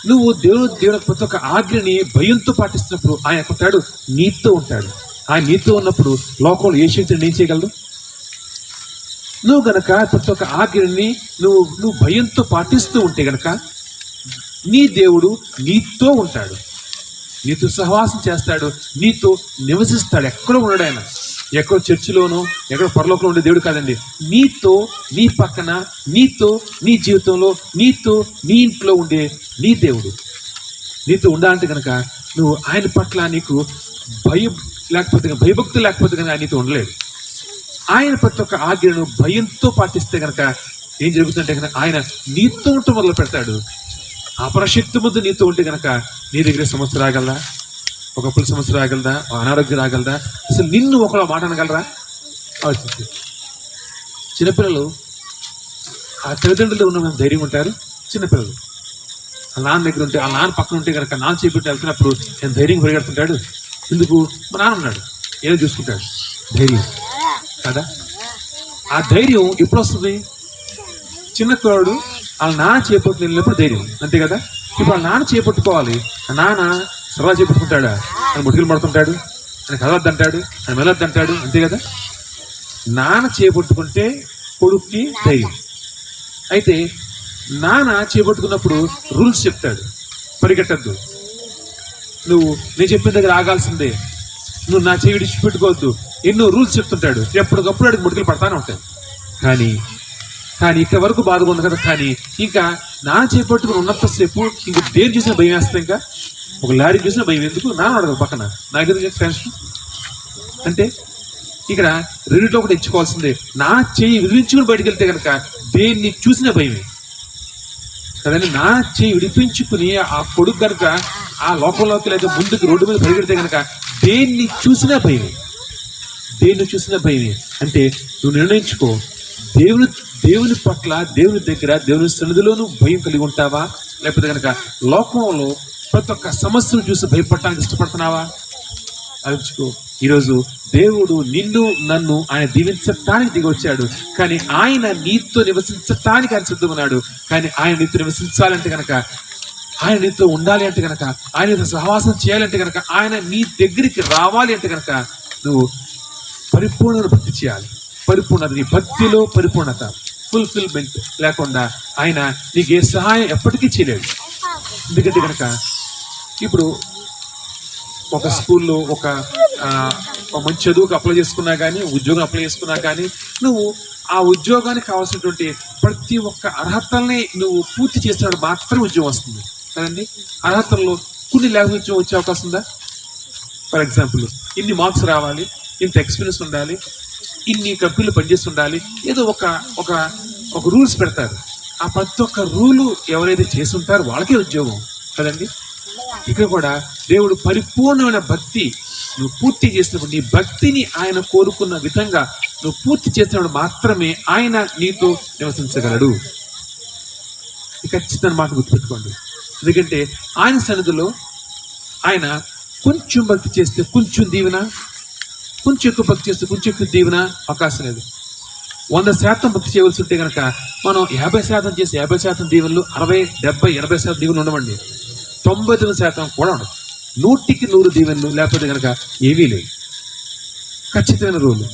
Speaker 1: నువ్వు దేవుని ప్రతి ఒక్క ఆజ్ఞని భయంతో పాటిస్తున్నప్పుడు ఆయన ఉంటాడు, నీతో ఉంటాడు. ఆయన నీతో ఉన్నప్పుడు లోకంలో ఏ శక్తిని ఏం చేయగలడు? నువ్వు గనక ప్రతి ఒక్క ఆజ్ఞని నువ్వు భయంతో పాటిస్తూ ఉంటే గనక నీ దేవుడు నీతో ఉంటాడు, నీతో సహవాసం చేస్తాడు, నీతో నివసిస్తాడు. ఎక్కడో ఉన్నాడు ఆయన, ఎక్కడో చర్చిలోనో ఎక్కడో పరలోకంలో ఉండే దేవుడు కాదండి. నీతో, నీ పక్కన, నీతో, నీ జీవితంలో, నీతో, నీ ఇంట్లో ఉండే నీ దేవుడు. నీతో ఉండాలంటే కనుక నువ్వు ఆయన పట్ల నీకు భయం లేకపోతే, భయభక్తి లేకపోతే కనుక నీతో ఉండలేడు. ఆయన ప్రతి ఒక్క ఆజ్ఞను భయంతో పాటిస్తే కనుక ఏం జరుగుతుందంటే కనుక ఆయన నీతో ఉంటూ మొదలు పెడతాడు. అపరశక్తి ముందు నీతో ఉంటే కనుక నీ దగ్గర సమస్య రాగలదా? ఒకప్పుడు సమస్య రాగలదా? అనారోగ్యం రాగలదా? అసలు నిన్ను ఒకళ్ళ మాట అనగలరా? ఆలోచించి. చిన్నపిల్లలు ఆ తల్లిదండ్రులు ఉన్న ధైర్యం ఉంటారు. చిన్నపిల్లలు ఆ నాన్న దగ్గర ఉంటే, ఆ నాన్న పక్కన ఉంటే కనుక నాన్న చేపెట్టి వెళ్తున్నప్పుడు నేను ధైర్యం పరిగెడుతుంటాడు. ఎందుకు? మా నాన్న ఉన్నాడు, ఏదో చూసుకుంటాడు. ధైర్యం కదా. ఆ ధైర్యం ఎప్పుడు వస్తుంది? చిన్న కుర్రాడు వాళ్ళ నాన్న చేపట్టుకు వెళ్ళినప్పుడు ధైర్యం, అంతే కదా. ఇప్పుడు వాళ్ళ నాన్న చేపట్టుకోవాలి. ఆ నాన్న సరదా చేపట్టుకుంటాడా? ఆయన ముట్టుకులు పడుతుంటాడు, ఆయన కదలద్దంటాడు, ఆయన మెలొద్దంటాడు, అంతే కదా. నాన్న చేపట్టుకుంటే కొడుక్కి ధైర్యం. అయితే నాన్న చేపట్టుకున్నప్పుడు రూల్స్ చెప్తాడు. పరిగెట్టద్దు, నువ్వు నేను చెప్పిన దగ్గర ఆగాల్సిందే, నువ్వు నా చేయి విడిచిపెట్టుకోవద్దు, ఎన్నో రూల్స్ చెప్తుంటాడు. ఎప్పటికప్పుడు అడిగి ముట్టుకులు పడతానే ఉంటాయి. కానీ ఇక్కడ వరకు బాధగా ఉంది కదా. కానీ ఇంకా నాన్న చేపట్టుకుని ఉన్నంతసేపు ఇంక దేని చూసినా భయం వేస్తే, ఇంకా ఒక లారీ చూసినా భయం. ఎందుకు? నాన్న అడగదు పక్కన, నాకెందుకు టెన్షన్? అంటే ఇక్కడ రెండిట్లో ఒకటి ఎంచుకోవాల్సిందే. నా చెయ్యి విడిపించుకుని బయటకు వెళ్తే కనుక దేన్ని చూసినా భయమే కదండి. నా చెయ్యి విడిపించుకుని ఆ కొడుకు కనుక ఆ లోపంలోకి లేదా ముందుకు రోడ్డు మీద పరిగెడితే కనుక దేన్ని చూసినా భయమే, దేన్ని చూసినా భయమే. అంటే నువ్వు నిర్ణయించుకో, దేవుని పట్ల, దేవుని దగ్గర, దేవుని సన్నిధిలోనూ భయం కలిగి ఉంటావా? లేకపోతే కనుక లోకంలో ప్రతి ఒక్క సమస్యను చూసి భయపడటానికి ఇష్టపడుతున్నావా? ఆలోచించుకో. ఈరోజు దేవుడు నిన్ను నన్ను ఆయన దీవించటానికి దిగి వచ్చాడు. కానీ ఆయన నీతో నివసించటానికి ఆయన సిద్ధమన్నాడు. కానీ ఆయన నీతో నివసించాలంటే కనుక, ఆయన నీతో ఉండాలి అంటే కనుక, ఆయన నీతో సహవాసం చేయాలంటే కనుక, ఆయన నీ దగ్గరికి రావాలి అంటే కనుక నువ్వు పరిపూర్ణ భక్తి చేయాలి. పరిపూర్ణత, నీ భక్తిలో పరిపూర్ణత, ఫుల్ఫిల్మెంట్ లేకుండా ఆయన నీకు ఏ సహాయం ఎప్పటికీ చేయలేడు. ఎందుకంటే కనుక ఇప్పుడు ఒక స్కూల్లో ఒక మంచి చదువుకు అప్లై చేసుకున్నా కానీ, ఉద్యోగం అప్లై చేసుకున్నా కానీ, నువ్వు ఆ ఉద్యోగానికి కావాల్సినటువంటి ప్రతి ఒక్క అర్హతల్ని నువ్వు పూర్తి చేసినప్పుడు మాత్రమే ఉద్యోగం వస్తుంది కదండి. అర్హతల్లో కొన్ని లేకపోతే ఉద్యోగం వచ్చే అవకాశం ఉందా? ఫర్ ఎగ్జాంపుల్, ఇన్ని మార్క్స్ రావాలి, ఇంత ఎక్స్పీరియన్స్ ఉండాలి, ఇన్ని కంపెనీలు పనిచేసి ఉండాలి, ఏదో ఒక రూల్స్ పెడతారు. ఆ ప్రతి ఒక్క రూలు ఎవరైతే చేసి ఉంటారో వాళ్ళకే ఉద్యోగం కదండి. ఇక్కడ కూడా దేవుడు పరిపూర్ణమైన భక్తి నువ్వు పూర్తి చేసినప్పుడు, నీ భక్తిని ఆయన కోరుకున్న విధంగా నువ్వు పూర్తి చేసినప్పుడు మాత్రమే ఆయన నీతో నివసించగలడు. ఖచ్చితంగా మాట గుర్తుపెట్టుకోండి. ఎందుకంటే ఆయన సన్నిధిలో ఆయన కొంచెం భక్తి చేస్తే కొంచెం దీవెన, కొంచెం ఎక్కువ భక్తి చేస్తే కొంచెం ఎక్కువ దీవెన అవకాశం లేదు. 100% భక్తి చేయవలసి ఉంటే కనుక మనం 50% చేసి 50% దీవెనలు, 60, 70, 80% దీవెనలు ఉండవండి. 99% కూడా ఉండదు. 100కి 100 దీవెనలు లేకపోతే కనుక ఏమీ లేవు. ఖచ్చితమైన రోజులు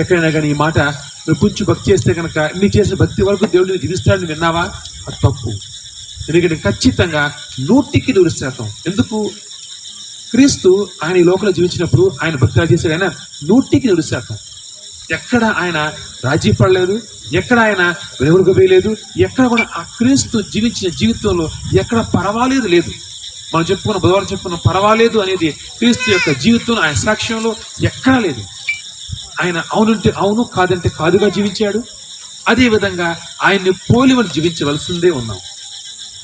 Speaker 1: ఎక్కడైనా కానీ ఈ మాట నువ్వు కొంచెం భక్తి చేస్తే కనుక నీ చేసిన భక్తి వరకు దేవుడిని జీవిస్తాడని విన్నావా? అది తప్పు. ఎందుకంటే ఖచ్చితంగా 100కి 100%. ఎందుకు? క్రీస్తు ఆయన ఈ లోకంలో జీవించినప్పుడు ఆయన భక్తి చేశాడు. ఆయన 100కి 100%. ఎక్కడ ఆయన రాజీ పడలేదు, ఎక్కడ ఆయన వెలుగుగా వేయలేదు, ఎక్కడ కూడా ఆ క్రీస్తు జీవించిన జీవితంలో ఎక్కడ పర్వాలేదు లేదు. మనం బుధవారం చెప్పుకున్న పర్వాలేదు అనేది క్రీస్తు యొక్క జీవితంలో ఆయన సాక్ష్యంలో ఎక్కడా లేదు. ఆయన అవునంటే అవును, కాదంటే కాదుగా జీవించాడు. అదేవిధంగా ఆయన్ని పోలి మనం జీవించవలసిందే ఉన్నాం.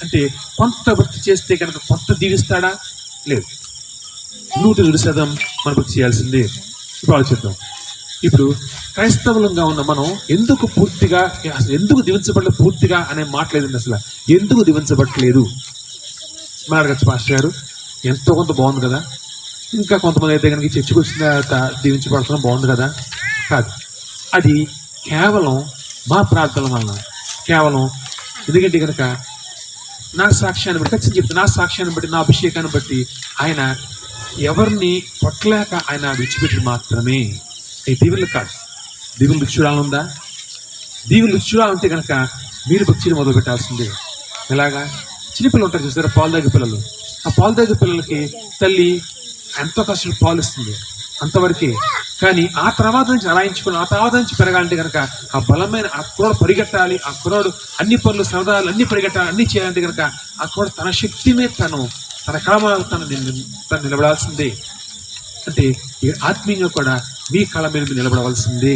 Speaker 1: అంటే కొంత భక్తి చేస్తే కనుక కొంత దీవిస్తాడా? లేదు. 100% మనం భక్తి చేయాల్సిందే. ఇప్పుడు ఆలోచిద్దాం. ఇప్పుడు క్రైస్తవులంగా ఉన్న మనం ఎందుకు పూర్తిగా, అసలు ఎందుకు దీవించబడలేదు పూర్తిగా అనే మాట్లాడింది. అసలు ఎందుకు దీవించబట్టలేదు మరి అడగచ్చు. పాస్టర్ గారు ఎంతో కొంత బాగుంది కదా, ఇంకా కొంతమంది అయితే కనుక చర్చకు వచ్చిన తర్వాత దీవించబడుతున్నాం బాగుంది కదా. కాదు, అది కేవలం మా ప్రార్థనల వలన, కేవలం ఎందుకంటే కనుక నా సాక్ష్యాన్ని బట్టి, ఖచ్చితంగా చెప్తే నా సాక్ష్యాన్ని బట్టి, నా అభిషేకాన్ని బట్టి ఆయన ఎవరిని కొట్టలేక ఆయన విడిచిపెట్టి మాత్రమే. ఈ దీవులు కాదు. దీవులు రుచి చూడాలనుందా? దీవులు రుచి చూడాలంటే కనుక మీరు భక్తిని మొదలు పెట్టాల్సిందే. ఎలాగా? చిన్నపిల్లలు ఉంటారు చూసారా, పాలు తాగే పిల్లలు. ఆ పాలు తాగే పిల్లలకి తల్లి ఎంతో కష్టం పాలు ఇస్తుంది అంతవరకే. కానీ ఆ తర్వాత నుంచి అలాయించుకుని, ఆ తర్వాత నుంచి పెరగాలంటే కనుక ఆ బలమైన ఆ కుర్రాడు పరిగెట్టాలి. ఆ కుర్రాడు అన్ని పనులు, సరదాలు అన్ని పరిగెట్టాలి, అన్ని చేయాలంటే కనుక ఆ కుర్రాడు తన శక్తి మీద తన కళ తను నిలబడాల్సిందే. అంటే ఆత్మీయంగా కూడా మీ కళ మీద నిలబడవలసిందే.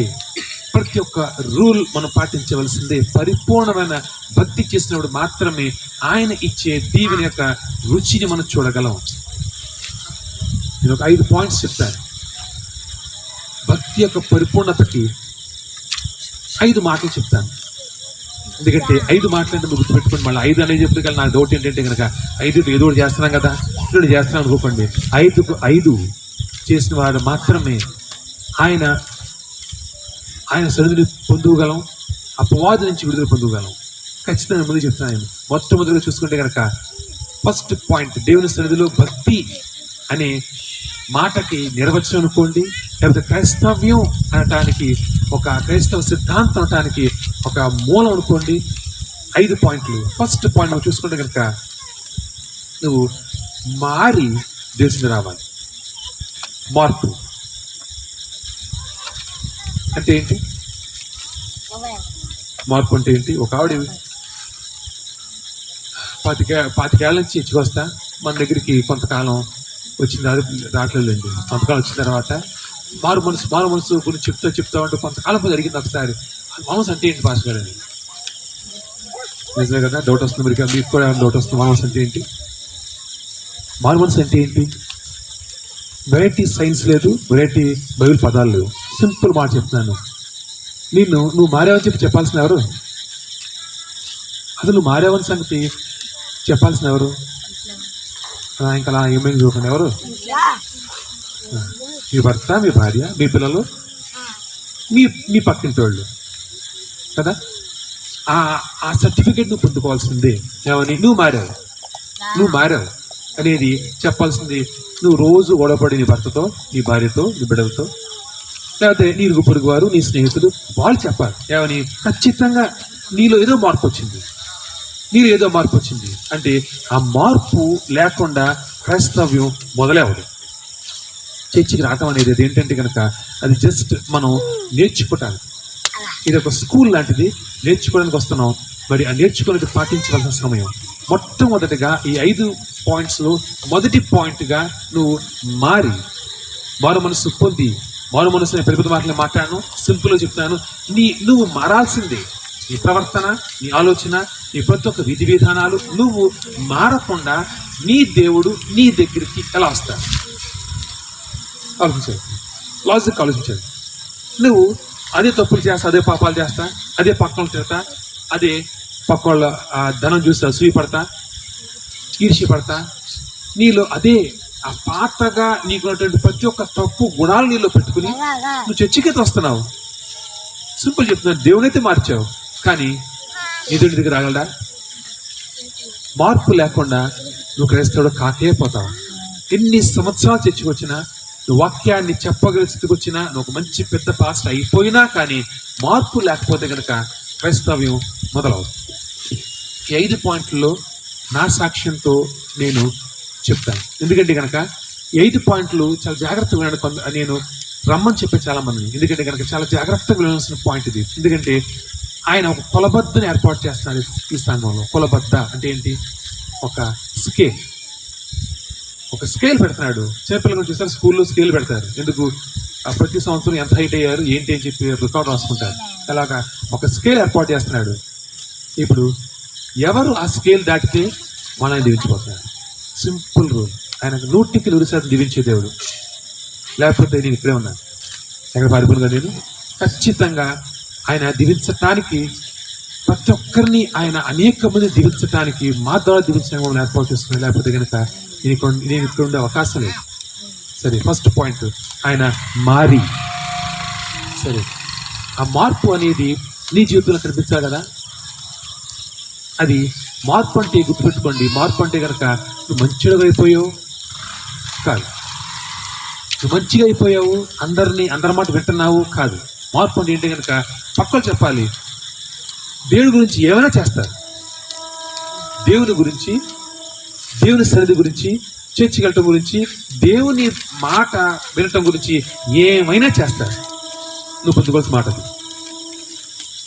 Speaker 1: ప్రతి ఒక్క రూల్ మనం పాటించవలసిందే. పరిపూర్ణమైన భక్తి చేసినప్పుడు మాత్రమే ఆయన ఇచ్చే దీవెన యొక్క రుచిని మనం చూడగలం. నేను ఒక 5 పాయింట్స్ చెప్తాను. భక్తి యొక్క పరిపూర్ణతకి 5 మాటలు చెప్తాను. ఎందుకంటే 5 మాటలు అంటే మీరు గుర్తుపెట్టుకోండి. మళ్ళీ 5 అనేది చెప్పి నా డౌట్ ఏంటంటే కనుక 5 ఏదో ఒకటి చేస్తున్నాం కదా, ఇప్పుడు చేస్తున్నాం అనుకోకండి. 5కు 5 చేసిన వాడు మాత్రమే ఆయన సన్నిధిని పొందుగలం, అపవాది నుంచి విడుదల పొందుగలం. ఖచ్చితంగా ముందు చెప్తున్నాను. మొట్టమొదటిగా చూసుకుంటే కనుక ఫస్ట్ పాయింట్, దేవుని సన్నిధిలో భక్తి అనే మాటకి నిర్వచనం అనుకోండి, లేకపోతే క్రైస్తవ్యం అనటానికి, ఒక క్రైస్తవ సిద్ధాంతం అనటానికి ఒక మూలం అనుకోండి. 5 పాయింట్లు. ఫస్ట్ పాయింట్ నువ్వు చూసుకుంటే కనుక నువ్వు మారి దేవుని రావాలి. మార్పు అంటే ఏంటి? మార్పు అంటే ఏంటి? ఒక ఆవిడ 25 ఏళ్ళ నుంచి ఇచ్చుకొస్తా మన దగ్గరికి కొంతకాలం వచ్చింది, రావట్లేదండి. కొంతకాలం వచ్చిన తర్వాత మారు మనసు గురించి చెప్తా ఉంటే కొంతకాలం జరిగింది. ఒకసారి మనసు అంటే ఏంటి పాస్ గారు అని నిజమే కదా, డౌట్ వస్తుంది. మీకు కూడా డౌట్ వస్తుంది. మారు మనసు అంటే ఏంటి? మారు మనసు అంటే ఏంటి? వెరైటీ సైన్స్ లేదు, వెరైటీ బైబిల్ పదాలు లేవు. సింపుల్ మాట చెప్తున్నాను. నువ్వు మారేవని చెప్పాల్సిన ఎవరు? అసలు నువ్వు మారేవని సంగతి చెప్పాల్సిన ఎవరు? ఇంకా అలా ఏమైనా చూడండి. ఎవరు? మీ భర్త, మీ భార్య, మీ పిల్లలు, మీ పక్కింటి వాళ్ళు కదా. ఆ సర్టిఫికేట్ నువ్వు పొందుకోవాల్సిందే. ఏమని? నువ్వు మారావు అనేది చెప్పాల్సింది. నువ్వు రోజు గొడవపడి నీ భర్తతో, నీ భార్యతో, నీ బిడ్డలతో, లేకపోతే నీ ఇరుగు పొరుగు వారు, నీ స్నేహితులు, వాళ్ళు చెప్పాలి. ఏమని? ఖచ్చితంగా నీలో ఏదో మార్పు వచ్చింది అంటే ఆ మార్పు లేకుండా క్రైస్తవ్యం మొదలవదు. చర్చికి రావటం అనేది అది ఏంటంటే కనుక అది జస్ట్ మనం నేర్చుకోవటానికి, ఇది ఒక స్కూల్ లాంటిది. నేర్చుకోవడానికి వస్తున్నాం. మరి ఆ నేర్చుకునేది పాటించవలసిన సమయం. మొట్టమొదటిగా ఈ 5 పాయింట్స్లో మొదటి పాయింట్గా నువ్వు మారు మనసు పొంది, మారు మనసు నేను పెద్ద మాటలు మాట్లాడను, సింపుల్గా చెప్తాను. నువ్వు మారాల్సిందే. నీ ప్రవర్తన, నీ ఆలోచన, నీ ప్రతి ఒక్క విధి విధానాలు నువ్వు మారకుండా నీ దేవుడు నీ దగ్గరికి ఎలా వస్తాడు ఆలోచించాలి. లాజిక్ ఆలోచించాలి. నువ్వు అదే తప్పులు చేస్తా, అదే పాపాలు చేస్తా, అదే పక్కన తిడతా, అదే పక్క వాళ్ళ ధనం చూసి అసూయపడతా, ఈర్ష్యపడతా, నీలో అదే ఆ పాతగా నీకున్నటువంటి ప్రతి ఒక్క తప్పు గుణాలు నీలో పెట్టుకుని నువ్వు చర్చికి వస్తున్నావు. సింపుల్ చెప్తున్నాను, దేవునైతే మార్చావు, కానీ నిధుడి దగ్గర రాగలడా? మార్పు లేకుండా నువ్వు క్రైస్తవుడు కాకే పోతావు. ఎన్ని సంవత్సరాలు చర్చికి వచ్చినా, నువ్వు వాక్యాన్ని చెప్పగల స్థితికి వచ్చినా, నువ్వు ఒక మంచి పెద్ద పాస్టర్ అయిపోయినా కానీ మార్పు లేకపోతే కనుక క్రైస్తవ్యం మొదలవుతుంది. ఈ 5 పాయింట్లలో నా సాక్ష్యంతో నేను చెప్తాను. ఎందుకంటే కనుక ఈ 5 పాయింట్లు చాలా జాగ్రత్తగా వినడం నేను రమ్మని చెప్పే చాలా మందిని. ఎందుకంటే కనుక చాలా జాగ్రత్తగా వినాల్సిన పాయింట్ ఇది. ఎందుకంటే ఆయన ఒక కొలబద్దను ఏర్పాటు చేస్తున్నాడు ఈ సంఘంలో. కొలబద్ద అంటే ఏంటి? ఒక స్కేల్ పెడుతున్నాడు. చిన్నపిల్లలు చూస్తారు, స్కూల్లో స్కేల్ పెడతారు. ఎందుకు? ప్రతి సంవత్సరం ఎంత హైట్ అయ్యారు ఏంటి అని చెప్పి రికార్డ్ రాసుకుంటారు. అలాగా ఒక స్కేల్ ఏర్పాటు చేస్తున్నాడు. ఇప్పుడు ఎవరు ఆ స్కేల్ దాటితే మనల్ని దీవించిపోతున్నాడు. Simple rule. ఆయనకు 100% దీవించే దేవుడు. లేకపోతే నేను ఇక్కడే ఉన్నాను, ఎక్కడ పారిపోనుగా నేను. ఖచ్చితంగా ఆయన దీవించటానికి, ప్రతి ఒక్కరిని ఆయన అనేక మంది దీవించటానికి మా ద్వారా దీవించడం ఏర్పాటు చేస్తున్నాడు. లేకపోతే కనుక నేను ఇక్కడ ఉండే అవకాశం లేదు. సరే, ఫస్ట్ పాయింట్, ఆయన సరే, ఆ మార్పు అనేది నీ జీవితంలో కనిపించాలి కదా. అది మార్పు అంటే గుర్తుపెట్టుకోండి. మార్పు అంటే కనుక నువ్వు మంచిగా అయిపోయావు కాదు, నువ్వు మంచిగా అయిపోయావు, అందరి మాట వింటున్నావు కాదు. మార్పు అంటే ఏంటి కనుక పక్కలు చెప్పాలి. దేవుని గురించి ఏమైనా చేస్తారు. దేవుని గురించి, దేవుని సన్నిధి గురించి, చర్చికి వెళ్ళటం గురించి, దేవుని మాట వినటం గురించి ఏమైనా చేస్తారు. నువ్వు పొందుకోవాల్సిన మాట అది.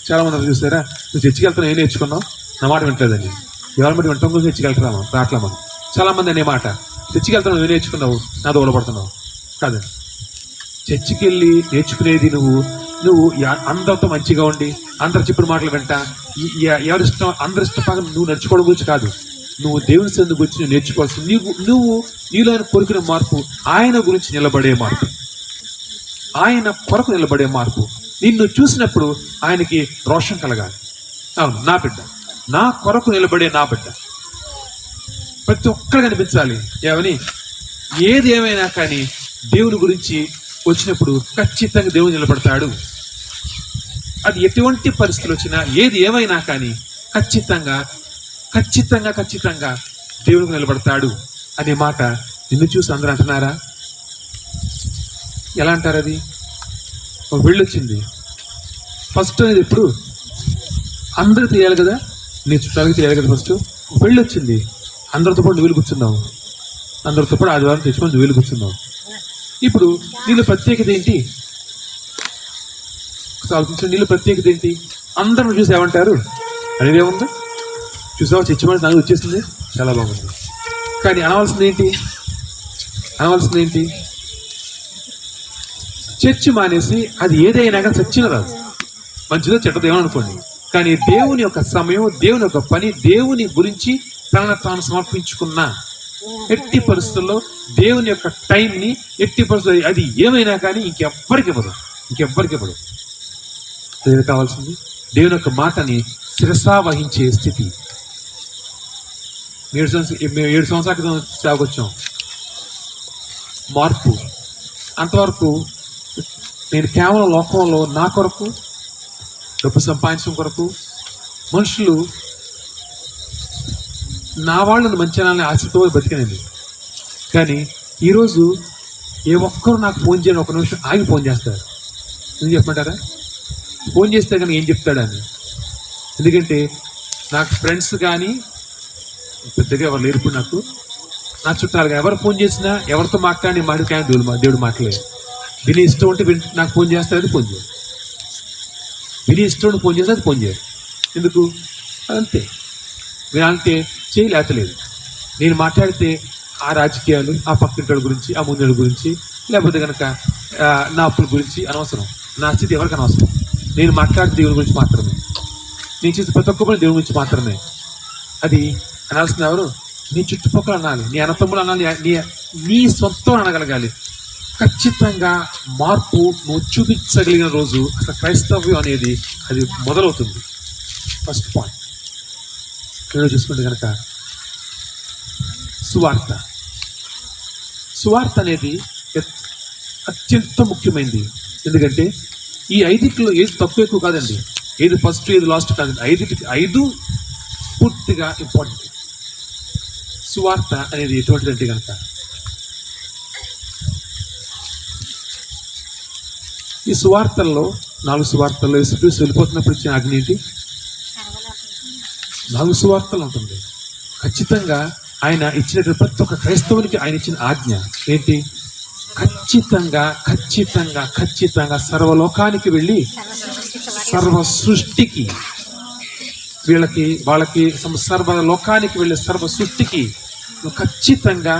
Speaker 1: చాలామంది చూస్తారా, నువ్వు చర్చికి వెళ్తాను, ఏం నేర్చుకున్నావు? నా మాట వింటలేదని. ఎవరి మాట వింటాం గురించి చర్చికి వెళ్తున్నాము రాట్లా మనం. చాలామంది అనే మాట, చర్చికి వెళ్తాను, నువ్వు నేర్చుకున్నావు, నాతో ఓడపడుతున్నావు కాదండి. చర్చికి వెళ్ళి నేర్చుకునేది నువ్వు అందరితో మంచిగా ఉండి, అందరు చెప్పిన మాటలు వింటా, ఎవరిష్టం అందరి ఇష్టంగా నువ్వు నడుచుకోవడం గురించి కాదు. నువ్వు దేవుని సందు గురించి నువ్వు నేర్చుకోవాల్సింది. నువ్వు నీలో ఆయన కోరుకునే మార్పు, ఆయన గురించి నిలబడే మార్పు, ఆయన కొరకు నిలబడే మార్పు. నిన్ను చూసినప్పుడు ఆయనకి రోషం కలగాలి. అవును, నా బిడ్డ, నా కొరకు నిలబడే నా బిడ్డ ప్రతి ఒక్కరు కనిపించాలి. ఏది ఏమైనా కానీ దేవుని గురించి వచ్చినప్పుడు ఖచ్చితంగా దేవుడు నిలబడతాడు. అది ఎటువంటి పరిస్థితులు వచ్చినా, ఏది ఏమైనా కానీ ఖచ్చితంగా దేవుడికి నిలబడతాడు అనే మాట నిన్ను చూసి అందరూ అంటున్నారా? ఎలా అంటారు? అది ఒక వెళ్ళొచ్చింది ఫస్ట్ అనేది ఎప్పుడు అందరూ తెలియాలి కదా, నీ చుట్టాలకి తెలియాలి కదా. ఫస్ట్ వెళ్ళొచ్చింది, అందరితో పాటు నువ్వు కూర్చున్నావు, అందరితో పాటు ఆదివారం తెచ్చుకొని నువ్వు కూర్చున్నావు. ఇప్పుడు నీళ్ళు ప్రత్యేకత ఏంటి? ఆలోచించండి, నీళ్ళు ప్రత్యేకత ఏంటి? అందరూ చూసి ఏమంటారు అనేది ఏముంది? చూసావా, చచ్చిపోయి నాకు వచ్చేసింది, చాలా బాగుంది. కానీ అనవలసింది ఏంటి? చర్చి మానేసి అది ఏదైనా కానీ చచ్చిన రాదు, మంచిదో చెడ్డదో ఏమనుకోండి. కానీ దేవుని యొక్క సమయం, దేవుని యొక్క పని, దేవుని గురించి తనను తాను సమర్పించుకున్న ఎట్టి పరిస్థితుల్లో దేవుని యొక్క టైంని ఎట్టి పరిస్థితుల్లో అది ఏమైనా కానీ ఇంకెవ్వరికి ఇవ్వదు. దేవునికి కావాల్సింది దేవుని యొక్క మాటని శిరసా వహించే స్థితి. 7 సంవత్సరాల క్రితం సాగొచ్చాం. మార్పు అంతవరకు నేను కేవలం లోకంలో నా కొరకు, డబ్బు సంపాదించడం కొరకు, మనుషులు నా వాళ్ళని మంచిగానే ఆశతో బతికినది. కానీ ఈరోజు ఏ ఒక్కరు నాకు ఫోన్ చేయని ఒక నిమిషం ఆగి ఫోన్ చేస్తారు. ఎందుకు చెప్పమంటారా? ఫోన్ చేస్తే కానీ ఏం చెప్తాడని. ఎందుకంటే నాకు ఫ్రెండ్స్ కానీ పెద్దగా ఎవరు లేరు. ఇప్పుడు నాకు నా చుట్టాలుగా ఎవరు ఫోన్ చేసినా ఎవరితో మాట్లాడి మాట్లాడి దేవుడు మాట్లాడలేదు. విని ఇష్టం ఉంటే నాకు ఫోన్ చేస్తే అది ఫోన్ చేయదు, విని ఇష్టం ఉంటే ఫోన్ చేస్తే అది ఫోన్ చేయదు. ఎందుకు? అంతే. వినాలంటే చేయలేతలేదు. నేను మాట్లాడితే ఆ రాజకీయాలు, ఆ పక్కింటి గురించి, ఆ ముందు గురించి, లేకపోతే కనుక నా అప్పుల గురించి అనవసరం. నా స్థితి ఎవరికి అనవసరం. నేను మాట్లాడితే దేవుని గురించి మాత్రమే. నేను చేసే ప్రతి ఒక్క పని దేవుని గురించి మాత్రమే. అది అనాల్సిన ఎవరు? నీ చుట్టుపక్కల అనాలి, నీ అన్నతమ్ములు అనాలి, నీ సొంతం అనగలగాలి. ఖచ్చితంగా మార్పు నువ్వు చూపించగలిగిన రోజు అసలు క్రైస్తవ్యం అనేది అది మొదలవుతుంది. ఫస్ట్ పాయింట్ ఇక్కడ చూసుకుంటే కనుక సువార్త అనేది అత్యంత ముఖ్యమైనది. ఎందుకంటే ఈ 5 ఏది తక్కువ ఎక్కువ కాదండి, ఏది ఫస్ట్ ఏది లాస్ట్ కాదండి. 5 పూర్తిగా ఇంపార్టెంట్. సువార్త అనేది ఎటువంటిదంటే కనుక ఈ సువార్తల్లో 4 సువార్తల్లో యేసుక్రీస్తు వెళ్ళిపోతున్నప్పుడు ఇచ్చిన ఆజ్ఞ ఏంటి? 4 సువార్తలు ఉంటుంది. ఖచ్చితంగా ఆయన ఇచ్చినటువంటి ప్రతి ఒక్క క్రైస్తవునికి ఆయన ఇచ్చిన ఆజ్ఞ ఏంటి? ఖచ్చితంగా సర్వలోకానికి వెళ్ళి సర్వ సృష్టికి వాళ్ళకి సర్వలోకానికి వెళ్ళే సర్వ సృష్టికి నువ్వు ఖచ్చితంగా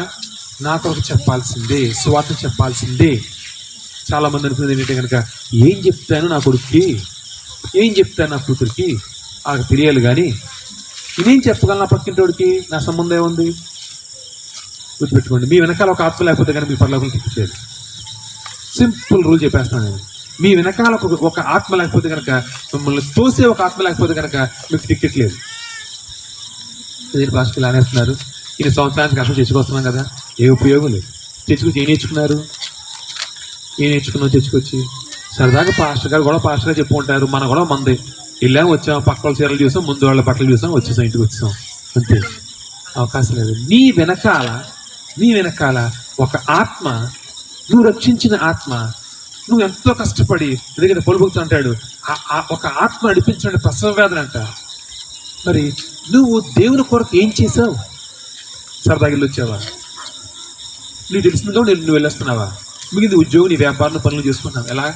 Speaker 1: నా కొరకు చెప్పాల్సిందే, సువార్త చెప్పాల్సిందే. చాలా మంది అనుకునేది ఏంటంటే కనుక ఏం చెప్తాను నా కొడుక్కి, ఏం చెప్తాను నా కూతురికి, నాకు తెలియాలి కానీ నేనేం చెప్పగలను నా పక్కింటోడికి, నా సంబంధం ఏముంది? గుర్తుపెట్టుకోండి, మీ వెనకాల ఒక ఆత్మ లేకపోతే కానీ మీ పరలోకం తిప్పలేదు. సింపుల్ రూల్ చెప్పేస్తాను నేను. మీ వెనకాల ఒక ఆత్మ లేకపోతే కనుక, మిమ్మల్ని తోసే ఒక ఆత్మ లేకపోతే కనుక మీకు టికెట్ లేదు. భాషకి ఇలా అనేస్తున్నారు, ఈ సంవత్సరానికి కష్టం తెచ్చుకొస్తున్నాం కదా, ఏ ఉపయోగం లేదు. తెచ్చుకొచ్చి ఏం నేర్చుకున్నాం తెచ్చుకొచ్చి సరదాగా పాస్టర్ గారు కూడా పాస్టర్గా చెప్పుకుంటారు, మన కూడా మంది వెళ్ళాము వచ్చాము, పక్క వాళ్ళ చీరలు చూసాం, ముందు వాళ్ళ బట్టలు చూసాం, వచ్చేసాం, ఇంటికి వచ్చేసాం, అంతే. అవకాశం లేదు. నీ వెనకాల ఒక ఆత్మ, నువ్వు రక్షించిన ఆత్మ, నువ్వు ఎంతో కష్టపడి, ఎందుకంటే పొలుపుతూ అంటాడు ఒక ఆత్మ నడిపించిన ప్రసవ వేదన అంట. మరి నువ్వు దేవుని కొరకు ఏం చేసావు? సరదాగా వచ్చావా? నీకు తెలిసిందిగా నువ్వు వెళ్ళొస్తున్నావా? మిగిలిన ఉద్యోగం, నీ వ్యాపారం, పనులు చేసుకున్నావు. ఎలా?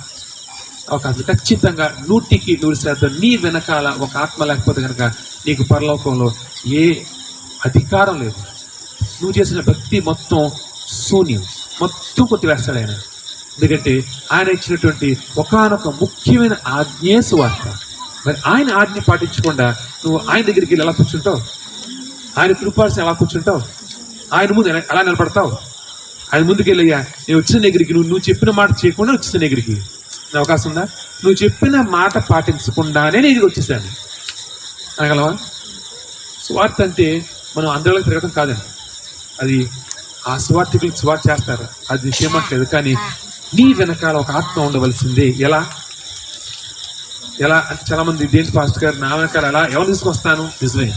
Speaker 1: అవకాశం ఖచ్చితంగా 100% నీ వెనకాల ఒక ఆత్మ లేకపోతే కనుక నీకు పరలోకంలో ఏ అధికారం లేదు. నువ్వు చేసిన భక్తి మొత్తం శూన్యం, మొత్తం కొట్టివేస్తాడు ఆయన. ఎందుకంటే ఆయన ఇచ్చినటువంటి ఒకానొక ముఖ్యమైన ఆజ్ఞే సువార్త. మరి ఆయన ఆజ్ఞ పాటించకుండా నువ్వు ఆయన దగ్గరికి వెళ్ళి ఎలా కూర్చుంటావు? ఆయన కృపాల్సి ఎలా కూర్చుంటావు? ఆయన ముందు ఎలా నిలబడతావు? ఆయన ముందుకు వెళ్ళయ్యా, నేను వచ్చిన దగ్గరికి నువ్వు చెప్పిన మాట చేయకుండా వచ్చేసిన దగ్గరికి అవకాశం ఉందా? నువ్వు చెప్పిన మాట పాటించకుండానే నేను వచ్చేసాను అనగలవా? సువార్త అంటే మనం అందరిలో తిరగడం కాదండి, అది ఆ సువార్థికులు సువార్త చేస్తారు, అది చేయమట్లేదు. కానీ నీ వెనకాల ఒక ఆత్మ ఉండవలసిందే. ఎలా అంటే చాలా మంది దేని పాస్టర్ గారు నా వెనకాల ఎలా ఎవరు తీసుకొస్తాను? నిజమే.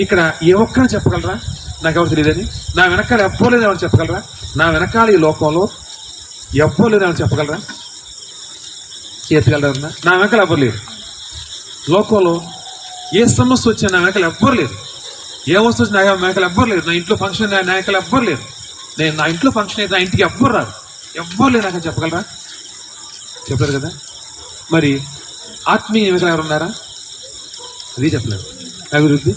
Speaker 1: ఇక్కడ ఏ ఒక్కరు చెప్పగలరా నాకు ఎవరు తెలియదని? నా వెనకాల ఎవ్వలేదని ఎవరు చెప్పగలరా? నా వెనకాల ఈ లోకంలో ఎవ్వలేదని ఎవరు చెప్పగలరా? చేతగలరా? నా వెనకాల ఎవ్వరు లేరు. లోకంలో ఏ సమస్య వచ్చినా నా వెనకాల ఎవ్వరు లేరు. ఏ వస్తువు వచ్చినా నా వెనకాల ఎవ్వరు లేరు. నా ఇంట్లో ఫంక్షన్ నా వెనకాల ఎవ్వరు లేరు. నా ఇంట్లో ఫంక్షన్ అయితే నా ఇంటికి ఎవ్వరు రారు, ఎవ్వరు లేరు. నాకు చెప్పగలరా? చెప్పలేరు కదా. మరి ఆత్మీయ వెనకాల ఎవరు ఉన్నారా? అది చెప్పలేరు. అభివృద్ధి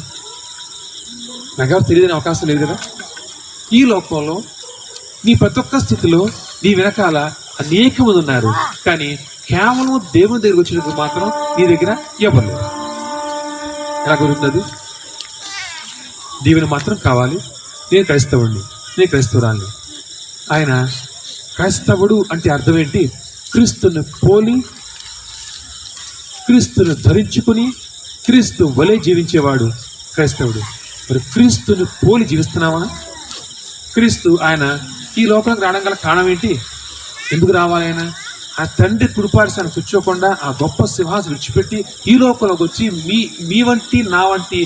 Speaker 1: నాకు ఎవరు తెలియదని అవకాశం లేదు కదా. ఈ లోకంలో నీ ప్రతి ఒక్క స్థితిలో నీ వెనకాల అనేక మంది ఉన్నారు, కానీ కేవలం దేవుని దగ్గరికి వచ్చినప్పుడు మాత్రం నీ దగ్గర ఎవరు లేరు. ఎలా కుదురుతుంది? దీవెన మాత్రం కావాలి. నేను క్రైస్తవుడిని, నేను క్రైస్తవురాలిని. ఆయన క్రైస్తవుడు అంటే అర్థం ఏంటి? క్రీస్తుని పోలి, క్రీస్తుని ధరించుకుని, క్రీస్తు వలె జీవించేవాడు క్రైస్తవుడు. మరి క్రీస్తుని పోలి జీవిస్తున్నావా? క్రీస్తు ఆయన ఈ లోకానికి రావడం గల కారణం ఏంటి? ఎందుకు రావాలి? ఆయన ఆ తండ్రి కృపారిసాన్ని కూర్చోకుండా ఆ గొప్ప సింహాసనం విడిచిపెట్టి ఈ లోకంలోకి వచ్చి మీ వంటి నా వంటి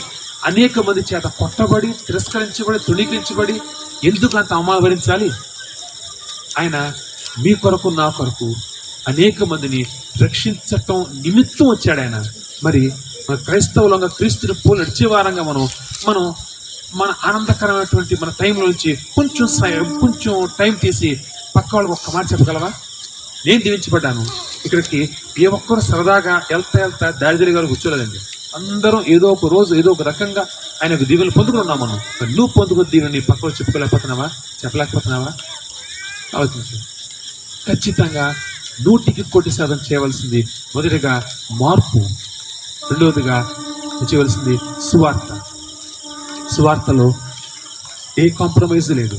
Speaker 1: అనేక మంది చేత కొట్టబడి, తిరస్కరించబడి, తృణీకరించబడి ఎందుకు అంత అవమానం భరించాలి? ఆయన మీ కొరకు నా కొరకు అనేక మందిని రక్షించటం నిమిత్తం వచ్చాడు ఆయన. మరి మన క్రైస్తవులంగా క్రీస్తుని పోలి నడిచే వారంగా మనం
Speaker 4: మన ఆనందకరమైనటువంటి మన టైంలో నుంచి కొంచెం టైం తీసి పక్క వాళ్ళకి ఒక్క మాట చెప్పగలవా? నేను దీవించబడ్డాను. ఇక్కడికి ఏ ఒక్కరు సరదాగా వెళ్తా దారిద్ర్య గారు కూర్చోలేదండి. అందరం ఏదో ఒక రోజు ఏదో ఒక రకంగా ఆయనకు దీవెనలు పొందుకున్నాం. మనం నువ్వు పొందుకున్న దీవెన నీ పక్కన చెప్పలేకపోతున్నావా? ఆలోచించు. ఖచ్చితంగా 100% చేయవలసింది మొదటిగా మార్పు, రెండవదిగా చేయవలసింది సువార్తలో ఏ కాంప్రమైజ్ లేదు.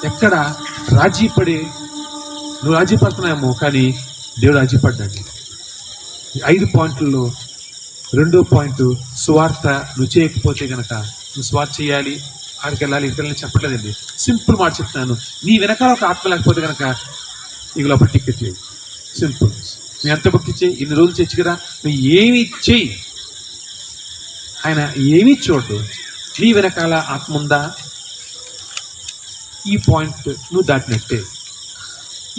Speaker 4: ఎక్కడ నువ్వు రాజీ పడుతున్నాయేమో, కానీ దేవుడు రాజీ పడ్డాడు. 5 పాయింట్లలో 2వ పాయింట్ సువార్త. నువ్వు చేయకపోతే కనుక నువ్వు సువార్త చేయాలి, ఆడికి వెళ్ళాలి, ఇక్కడికి వెళ్ళి చెప్పట్లేదండి. సింపుల్ మాట చెప్తున్నాను. నీ వెనకాల ఒక ఆత్మ లేకపోతే కనుక ఇక లోపల టికెట్ చేయి. సింపుల్. నువ్వు ఎంత భక్తి చేయి, ఇన్ని రోజులు చేయొచ్చు కదా. నువ్వు ఏమి చేయి, ఆయన ఏమీ చూడు. నీ వెనకాల ఆత్మ ఉందా? ఈ పాయింట్ నువ్వు దాటినట్టే,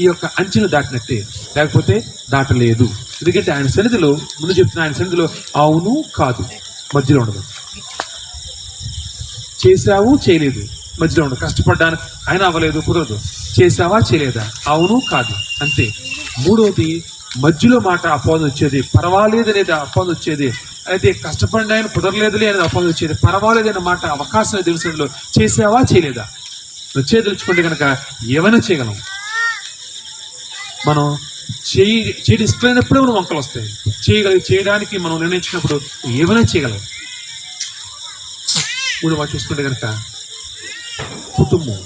Speaker 4: ఈ యొక్క అంచెను దాటినట్టే. లేకపోతే దాటలేదు. ఎందుకంటే ఆయన సన్నిధిలో, ముందు చెప్తున్నా, ఆయన సన్నిధిలో అవును కాదు మధ్యలో ఉండదు. చేసావు చేయలేదు మధ్యలో ఉండదు. కష్టపడ్డానికి ఆయన అవ్వలేదు, కుదరదు. చేసావా చేయలేదా, అవును కాదు, అంతే. మూడోది మధ్యలో మాట అపవాదం వచ్చేది. పర్వాలేదు అనేది అపవాదం వచ్చేది. అయితే కష్టపడిన ఆయన కుదరలేదులే అనేది అపవాదం వచ్చేది. పర్వాలేదనే మాట అవకాశం తెలుసు. చేసావా చేయలేదా, నువ్వు చేయదలుచుకుంటే కనుక ఏమైనా చేయగలం. మనం చేయడం ఇష్టమైనప్పుడే మనం వంకలు వస్తాయి. చేయడానికి మనం నిర్ణయించినప్పుడు ఏమైనా చేయగలం. మూడు మాట చూసుకుంటే కనుక కుటుంబం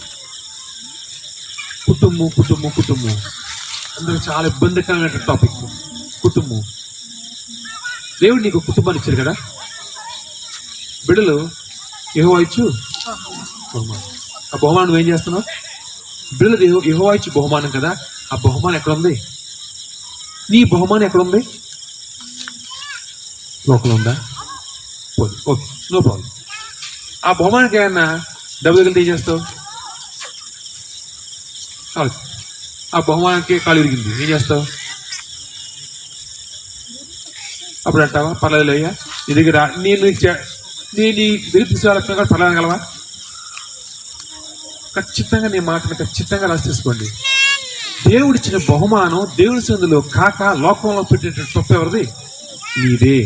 Speaker 4: అందరికి చాలా ఇబ్బందికరమైన టాపిక్. కుటుంబం. దేవుడు నీకు కుటుంబాన్ని ఇచ్చాడు కదా. బిడ్డలు యెహోవా ఇచ్చు బహుమానం. ఆ బహుమానం నువ్వేం చేస్తున్నావు? బిడ్డలు యెహోవా ఇచ్చు బహుమానం కదా. ఆ బహుమానం ఎక్కడ ఉంది? నీ బహుమానం ఎక్కడ ఉంది? లోపల ఉందా? Okay, no problem. ఆ బహుమానానికి ఏమన్నా డబ్బులు తగిలితే ఏం చేస్తావు? ఆ బహుమానానికి కాలు విరిగింది, ఏం చేస్తావు? అప్పుడు అంటావా పర్లేదు అయ్యా, నీ దగ్గర నేను తీసుకురాలన్నా కూడా పర్లేదగలవా? ఖచ్చితంగా నీ మాటను ఖచ్చితంగా రాసి తీసుకోండి. దేవుడిచ్చిన బహుమానం దేవుడి సందులో కాక లోకంలో పెట్టేటువంటి తప్పు ఎవరిది? నీదే,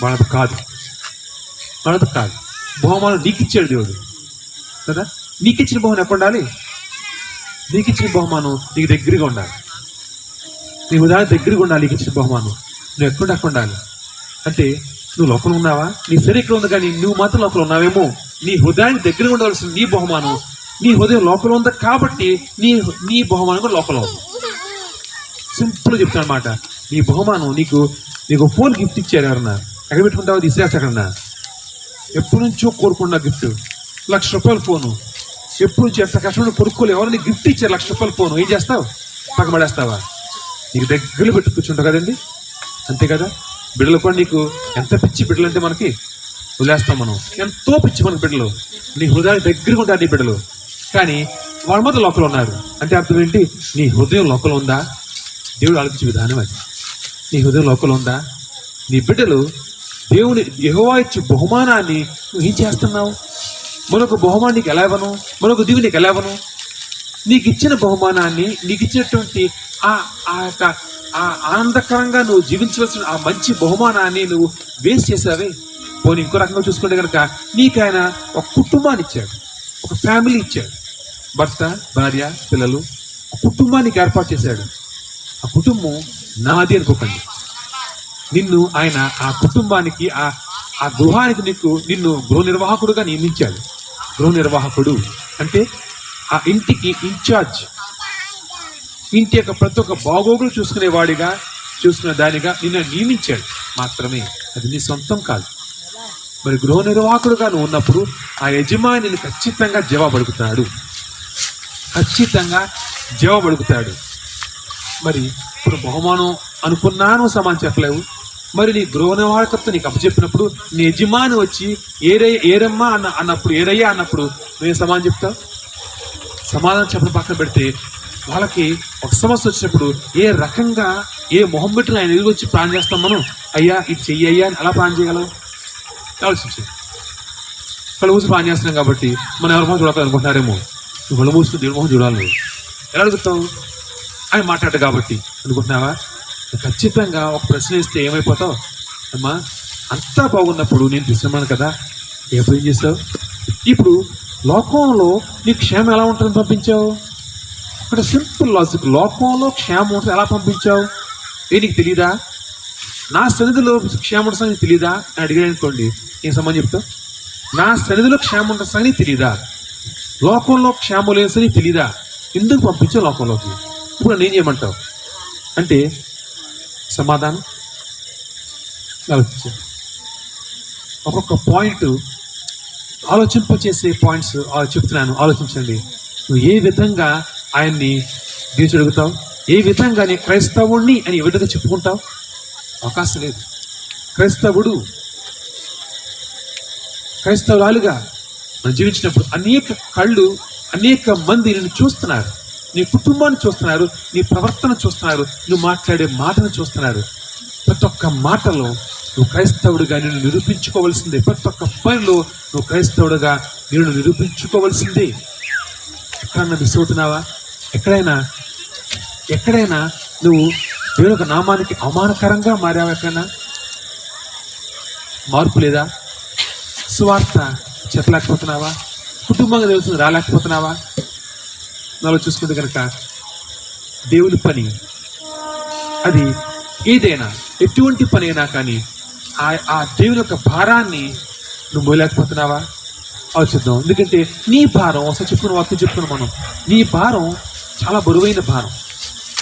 Speaker 4: మనది కాదు. బహుమానం నీకు ఇచ్చాడు దేవుడు కదా. నీకు ఇచ్చిన బహుమానం ఎక్కడ ఉండాలి? నీకు ఇచ్చిన బహుమానం నీకు దగ్గరగా ఉండాలి. నీ ఉదాహరణ దగ్గరగా ఉండాలి. నీకు ఇచ్చిన బహుమానం నువ్వు ఎక్కడ ఉండాలి అంటే, నువ్వు లోకంలో ఉన్నావా? నీ శరీరం ఇక్కడ ఉంది కానీ నువ్వు మాత్రం లోకంలో ఉన్నావేమో. నీ హృదయానికి దగ్గరగా ఉండవలసిన నీ బహుమానం నీ హృదయం లోపల ఉంది కాబట్టి నీ బహుమానం కూడా లోపల ఉంది. సింపుల్గా చెప్తాను అనమాట. నీ బహుమానం నీకు ఫోన్ గిఫ్ట్ ఇచ్చారు. ఎవరన్నా ఎక్కడ పెట్టుకుంటావు? తీసేస్తా. అక్కడన్నా ఎప్పటి నుంచో కోరుకున్న గిఫ్ట్ ₹1,00,000 ఫోను. ఎప్పుడు నుంచి ఎంత కష్టపడి కొనుక్కోలేదు. ఎవరైనా గిఫ్ట్ ఇచ్చారు ₹1,00,000 ఫోను, ఏం చేస్తావు? పక్కన పడేస్తావా? నీకు దగ్గరలో పెట్టు కూర్చుంటావు కదండి. అంతే కదా. బిడ్డలు కూడా నీకు ఎంత పిచ్చి బిడ్డలు అంటే మనకి వదిలేస్తాం మనం. ఎంతో పిచ్చి మనకు బిడ్డలు. నీ హృదయానికి దగ్గరగా ఉంటారు నీ బిడ్డలు, కానీ వాళ్ళ మధ్య లోపల ఉన్నారు. అంటే అర్థం ఏంటి? నీ హృదయం లోపల ఉందా? దేవుడు ఆలోచించే విధానం అది. నీ హృదయం లోపల ఉందా? నీ బిడ్డలు దేవుని యెహోవా ఇచ్చే బహుమానాన్ని నువ్వు ఏం చేస్తున్నావు? మరొక బహుమానానికి ఎలా ఇవ్వను? మరొక దీవునికి ఎలా ఇవ్వను? నీకు ఇచ్చిన బహుమానాన్ని, నీకు ఇచ్చినటువంటి ఆ ఆనందకరంగా నువ్వు జీవించవలసిన ఆ మంచి బహుమానాన్ని నువ్వు వేస్ట్ చేసావే. పోనీ ఇంకో రకంగా చూసుకుంటే కనుక నీకైనా ఒక కుటుంబాన్ని ఇచ్చాడు, ఒక ఫ్యామిలీ ఇచ్చాడు. భర్త, భార్య, పిల్లలు, కుటుంబానికి ఏర్పాటు చేశాడు. ఆ కుటుంబం నాది అనుకోకండి. నిన్ను ఆయన ఆ కుటుంబానికి ఆ గృహానికి నిన్ను గృహ నిర్వాహకుడుగా నియమించాడు. గృహ నిర్వాహకుడు అంటే ఆ ఇంటికి ఇన్ఛార్జ్. ఇంటి యొక్క ప్రతి ఒక్క బాగోగులు చూసుకునే దానిగా నిన్ను నియమించాడు మాత్రమే. అది నీ సొంతం కాదు. మరి గృహ నిర్వాహకుడుగా నువ్వు ఉన్నప్పుడు ఆ యజమానిని ఖచ్చితంగా జవాబడుగుతాడు. మరి ఇప్పుడు బహుమానం అనుకున్నాను సమానం చెప్పలేవు. మరి నీ గృహ నిర్వాహకత్వం నీకు అప్పచెప్పినప్పుడు నీ యజమాని వచ్చి ఏరమ్మా అన్నప్పుడు, ఏరయ్యా అన్నప్పుడు నువ్వు సమానం చెప్తావు? సమాధానం చెప్పడం పక్కన పెడితే, వాళ్ళకి ఒక సమస్య వచ్చినప్పుడు ఏ రకంగా ఏ మొహం పెట్టిన ఆయన ఎదురు వచ్చి ప్లాన్ చేస్తాం మనం. అయ్యా ఇది చెయ్యి అయ్యా అని అలా ప్లాన్ చేయగలవు? ఆలోచించు. కళ్ళు మూసి ప్లాన్ చేస్తున్నాం కాబట్టి మనం ఎవరి మొహం చూడాలి అనుకుంటున్నారేమో. నువ్వు కళ్ళు మూసుకుని దేవుడి మొహం చూడాలి. నువ్వు ఎలా అడుగుతావు? ఆయన మాట్లాడు కాబట్టి అనుకుంటున్నావా? ఖచ్చితంగా ఒక ప్రశ్న ఇస్తే ఏమైపోతావు? అమ్మా అంతా బాగున్నప్పుడు నేను తీసుకున్నాను కదా, ఎప్పుడు ఏం చేసావు? ఇప్పుడు లోకంలో నీకు క్షేమం ఎలా ఉంటుందని పంపించావు? అక్కడ సింపుల్ లాజిక్. లోకంలో క్షేమం ఉంటుంది ఎలా పంపించావు? నీకు తెలీదా? నా సన్నిధిలో క్షేమం ఉంటుంది నీకు తెలీదా అని అడిగాడు అనుకోండి, ఏం సంబంధం చెప్తావు? నా సన్నిధిలో క్షేమం ఉంటుంది సని తెలీదా? లోకంలో క్షేమం లేని సని తెలీదా? ఎందుకు పంపించావు లోకంలోకి? ఇప్పుడు నేను చేయమంటావు అంటే సమాధానం ఆలోచించండి. ఒక్కొక్క పాయింట్ ఆలోచింపచేసే పాయింట్స్ చెప్తున్నాను, ఆలోచించండి. నువ్వు ఏ విధంగా ఆయన్ని దీవించగలుగుతావు? ఏ విధంగా నీ క్రైస్తవుణ్ణి అని ఏ విధంగా చెప్పుకుంటావు? అవకాశం లేదు. క్రైస్తవురాలుగా మనం జీవించినప్పుడు అనేక కళ్ళు, అనేక మంది నిన్ను చూస్తున్నారు, నీ కుటుంబాన్ని చూస్తున్నారు, నీ ప్రవర్తన చూస్తున్నారు, నువ్వు మాట్లాడే మాటను చూస్తున్నారు. ప్రతి ఒక్క మాటలో నువ్వు క్రైస్తవుడిగా నిన్ను నిరూపించుకోవాల్సిందే. ప్రతి ఒక్క పనిలో నువ్వు క్రైస్తవుడిగా నిన్ను నిరూపించుకోవాల్సిందే. ఎక్కడన్నా మిస్ అవుతున్నావా? ఎక్కడైనా నువ్వు దేవుని యొక్క నామానికి అవమానకరంగా మారావా? ఎక్కడైనా మార్పు లేదా? సువార్త చెప్పలేకపోతున్నావా? కుటుంబంగా తెలుస్తుంది రాలేకపోతున్నావా? నాలో చూసుకుంటే కనుక దేవుని పని అది ఏదైనా, ఎటువంటి పని అయినా కానీ ఆ దేవుని యొక్క భారాన్ని నువ్వు మోయలేకపోతున్నావా? ఆలోచిద్దాం. ఎందుకంటే నీ భారం, ఒకసారి చెప్పుకున్న వాక్యం చెప్పుకున్నాం మనం, నీ భారం చాలా బరువైన భారం.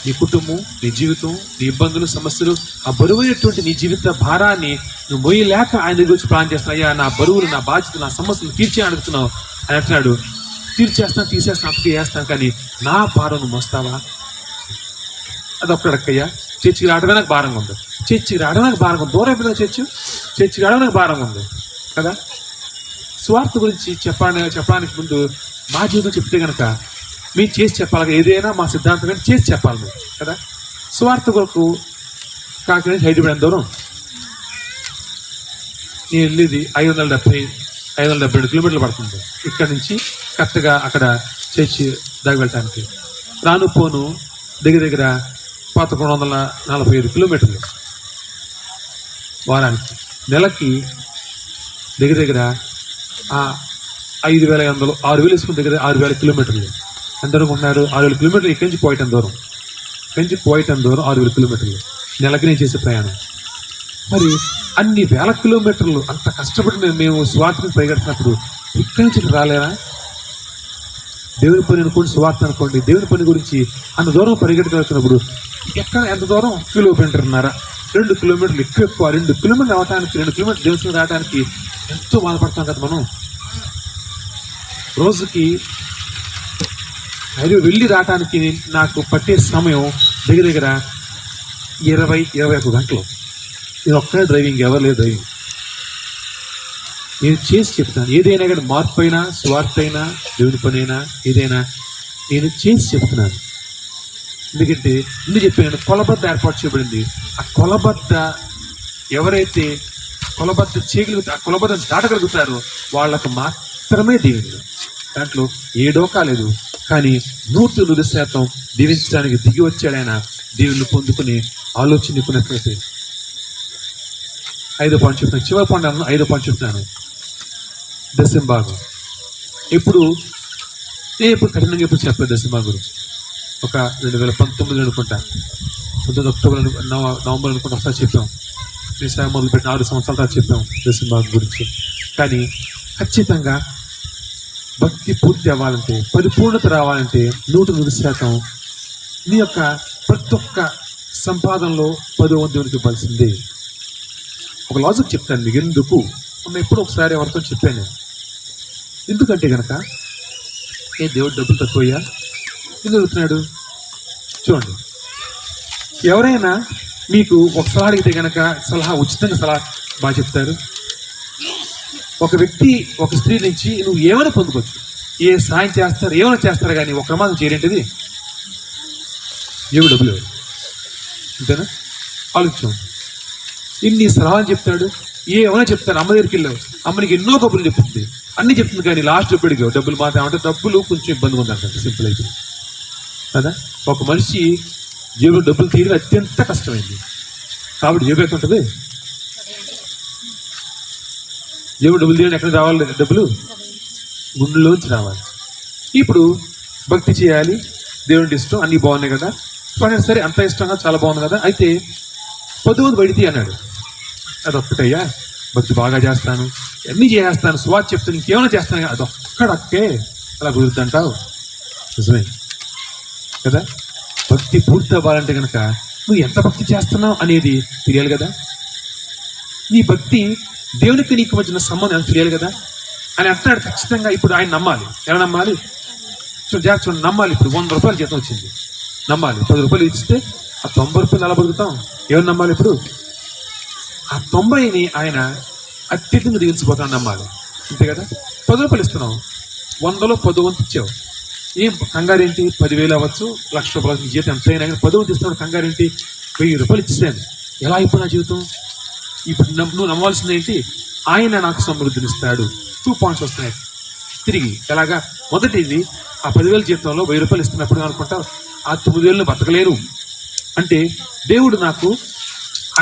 Speaker 4: నీ కుటుంబం, నీ జీవితం, నీ ఇబ్బందులు, సమస్యలు, ఆ బరువైనటువంటి నీ జీవిత భారాన్ని నువ్వు మోయలేక ఆయన దగ్గర వచ్చి ప్లాన్ చేస్తున్నావు. అయ్యా నా బరువులు, నా బాధ్యతలు, నా సమస్యలు తీర్చే అడుగుతున్నావు అని అంటున్నాడు. తీర్చేస్తాను, తీసేస్తాను, అప్పటికే వేస్తాను, కానీ నా భారం నువ్వు మోస్తావా? అదొక్కడక్కయ్యా. చర్చికి రావడమే నాకు భారంగా ఉంది. చర్చికి రావడం నాకు భారంగా ఉంది. దూరం అయిపోయిందా చర్చికి రావడం నాకు భారంగా ఉంది కదా. స్వార్థ గురించి చెప్పడానికి ముందు మా జీవితం చెప్తే కనుక మీరు చేసి చెప్పాలి. ఏదైనా మా సిద్ధాంతం కానీ చేసి చెప్పాలి మీరు కదా. స్వార్థ కొరకు కాకినాడ నుంచి హైదరాబాద్ దూరం నేను వెళ్ళేది 572 కిలోమీటర్లు పడుతుంది. ఇక్కడ నుంచి కరెక్ట్గా అక్కడ చర్చి దాకా వెళ్ళటానికి. రాను పోను దగ్గర 1145 కిలోమీటర్లు వారానికి. నెలకి దగ్గర 5,500 6,000 వేసుకుని దగ్గర 6,000 కిలోమీటర్లు. ఎంత అనుకుంటున్నారు? 6,000 కిలోమీటర్లు ఇక్కడి నుంచి పోయటం దూరం, 6,000 కిలోమీటర్లు నెలకి నేను చేసే ప్రయాణం. మరి అన్ని వేల కిలోమీటర్లు అంత కష్టపడి మేము స్వార్థని పరిగెడుతున్నప్పుడు ఇక్కడి నుంచి రాలేరా? దేవుని పని అనుకోండి, స్వార్థ అనుకోండి, దేవుని పని గురించి అంత దూరం పరిగెడుతున్నప్పుడు ఎంత దూరం? కిలోమీటర్న్నర, 2 కిలోమీటర్లు ఎక్కువ 2 కిలోమీటర్లు రావడానికి, 2 కిలోమీటర్లు దేవుని రావడానికి ఎంతో బాధపడతాం కదా మనం. రోజుకి వెళ్ళి రావడానికి నాకు పట్టే సమయం దగ్గర 20-21 గంటలు. నేను ఒక్కడే డ్రైవింగ్, ఎవరు లేదు డ్రైవింగ్. నేను చేసి చెప్తాను. ఏదైనా కానీ మార్పు అయినా, స్వార్థ అయినా, దేవుని పని అయినా, ఏదైనా నేను చేసి చెప్తున్నాను. ఎందుకంటే ముందు చెప్పాను, కొలబద్ద ఏర్పాటు చేయబడింది. ఆ కొలబద్ద ఎవరైతే కొలబద్ద చేయగలుగుతారో, ఆ కొలబద్ద దాటగలుగుతారో వాళ్ళకు మాత్రమే దేవుడు. దాంట్లో ఏ డోకా లేదు. కానీ 100% దీవించడానికి దిగి వచ్చాడు ఆయన. దేవుళ్ళు పొందుకునే ఆలోచన కొన్నట్లయితే 5వ పాయింట్ చెప్తాను. చివరి పాయింట్ అన్నాను, 5వ పాయింట్ చెప్తున్నాను. దశంభాగం. ఎప్పుడు కఠినంగా ఎప్పుడు చెప్పాను దశంభాగం గురించి? ఒక 2019 అనుకుంటా, 19 అక్టోబర్ నవంబర్ అనుకుంటా ఒకసారి చెప్పాం. మీ సేవ మొదలుపెట్టిన 6 సంవత్సరాల తర్వాత చెప్పాం దశంభాగం గురించి. కానీ ఖచ్చితంగా భక్తి పూర్తి అవ్వాలంటే, పరిపూర్ణత రావాలంటే 100% నీ యొక్క ప్రతి ఒక్క సంపాదనలో 10వ దేవునికి ఇవ్వాల్సిందే. ఒక లాజిక్ చెప్తాను మీకు. ఎందుకు ఎప్పుడు ఒకసారి ఎవరితో చెప్పాను నేను. ఎందుకంటే కనుక దేవుడు డబ్బులు తక్కువయ్యా ఎందుకు అడుగుతున్నాడు? చూడండి, ఎవరైనా మీకు ఒక సలహా అడిగితే కనుక ఉచితంగా సలహా బాగా చెప్తారు. ఒక వ్యక్తి, ఒక స్త్రీ నుంచి నువ్వు ఏమైనా పొందుకోవచ్చు, ఏ సాయం చేస్తారు, ఏమైనా చేస్తారు, కానీ ఒక ప్రమాదం చేయలేంటిది ఏమి డబ్బులు ఎవరు అంతేనా? ఆలోచించాం. ఇన్ని సలహాలు చెప్తాడు, ఏమైనా చెప్తారు. అమ్మ దగ్గరికి వెళ్ళావు, అమ్మ నీకు ఎన్నో కబుర్లు చెప్తుంది, అన్నీ చెప్తుంది, కానీ లాస్ట్ ఎప్పటికీ డబ్బులు మాత్రం ఏమంటే డబ్బులు కొంచెం ఇబ్బందిగా ఉందంట. సింపుల్ అయితే కదా, ఒక మనిషి జేబులో డబ్బులు తీయడం అత్యంత కష్టమైంది. కాబట్టి జేబు ఎక్కడ ఉంటుంది? జేబు డబ్బులు తీయడం ఎక్కడ రావాలి? డబ్బులు గుండెలోంచి రావాలి. ఇప్పుడు భక్తి చేయాలి, దేవుడి ఇష్టం, అన్నీ బాగున్నాయి కదా. సరే, అంత ఇష్టంగా చాలా బాగుంది కదా. అయితే 10 మంది బయట అన్నాడు. అదొక్కటయ్యా, భక్తి బాగా చేస్తాను, అన్నీ చేస్తాను, స్వాత్ చెప్తాను, ఇంకేమైనా చేస్తాను, అదొక్కడక్కే అలా కుదురుతుంటావు. నిజమే కదా. భక్తి పూర్తి అవ్వాలంటే కనుక నువ్వు ఎంత భక్తి చేస్తున్నావు అనేది తెలియాలి కదా. నీ భక్తి దేవునికి నీకు మధ్యన సంబంధం ఎంత తెలియాలి కదా అని అంటున్నాడు. ఖచ్చితంగా ఇప్పుడు ఆయన నమ్మాలి. ఎలా నమ్మాలి? చూడండి, నమ్మాలి. ఇప్పుడు 100 రూపాయలు జీతం వచ్చింది, నమ్మాలి. 10 రూపాయలు ఇస్తే ఆ 90 రూపాయలు ఎలా బతుకుతాం? ఎవరు నమ్మాలి? ఇప్పుడు ఆ 90ని ఆయన అత్యధికంగా దిగించిపోతాను నమ్మాలి. అంతే కదా. 10 రూపాయలు ఇస్తున్నావు, 100లో 10 వంతు ఇచ్చావు. ఏం కంగారేంటి? 10,000 అవ్వచ్చు, 1,00,000 రూపాయలు జీతం ఎంత అయినా కానీ 10 వంతు ఇస్తున్నాడు. కంగారేంటి? 1000 రూపాయలు ఇచ్చేసాను, ఎలా అయిపోయి నా జీవితం? ఇప్పుడు నువ్వు నమ్మవలసింది ఏంటి? ఆయన నాకు సమృద్ధినిస్తాడు. 2 పాయింట్స్ వస్తున్నాయి తిరిగి. ఎలాగా? మొదటిది, ఆ 10,000 జీతంలో 1000 రూపాయలు ఇస్తున్నప్పుడు అనుకుంటావు ఆ 9,000 బతకలేరు అంటే దేవుడు నాకు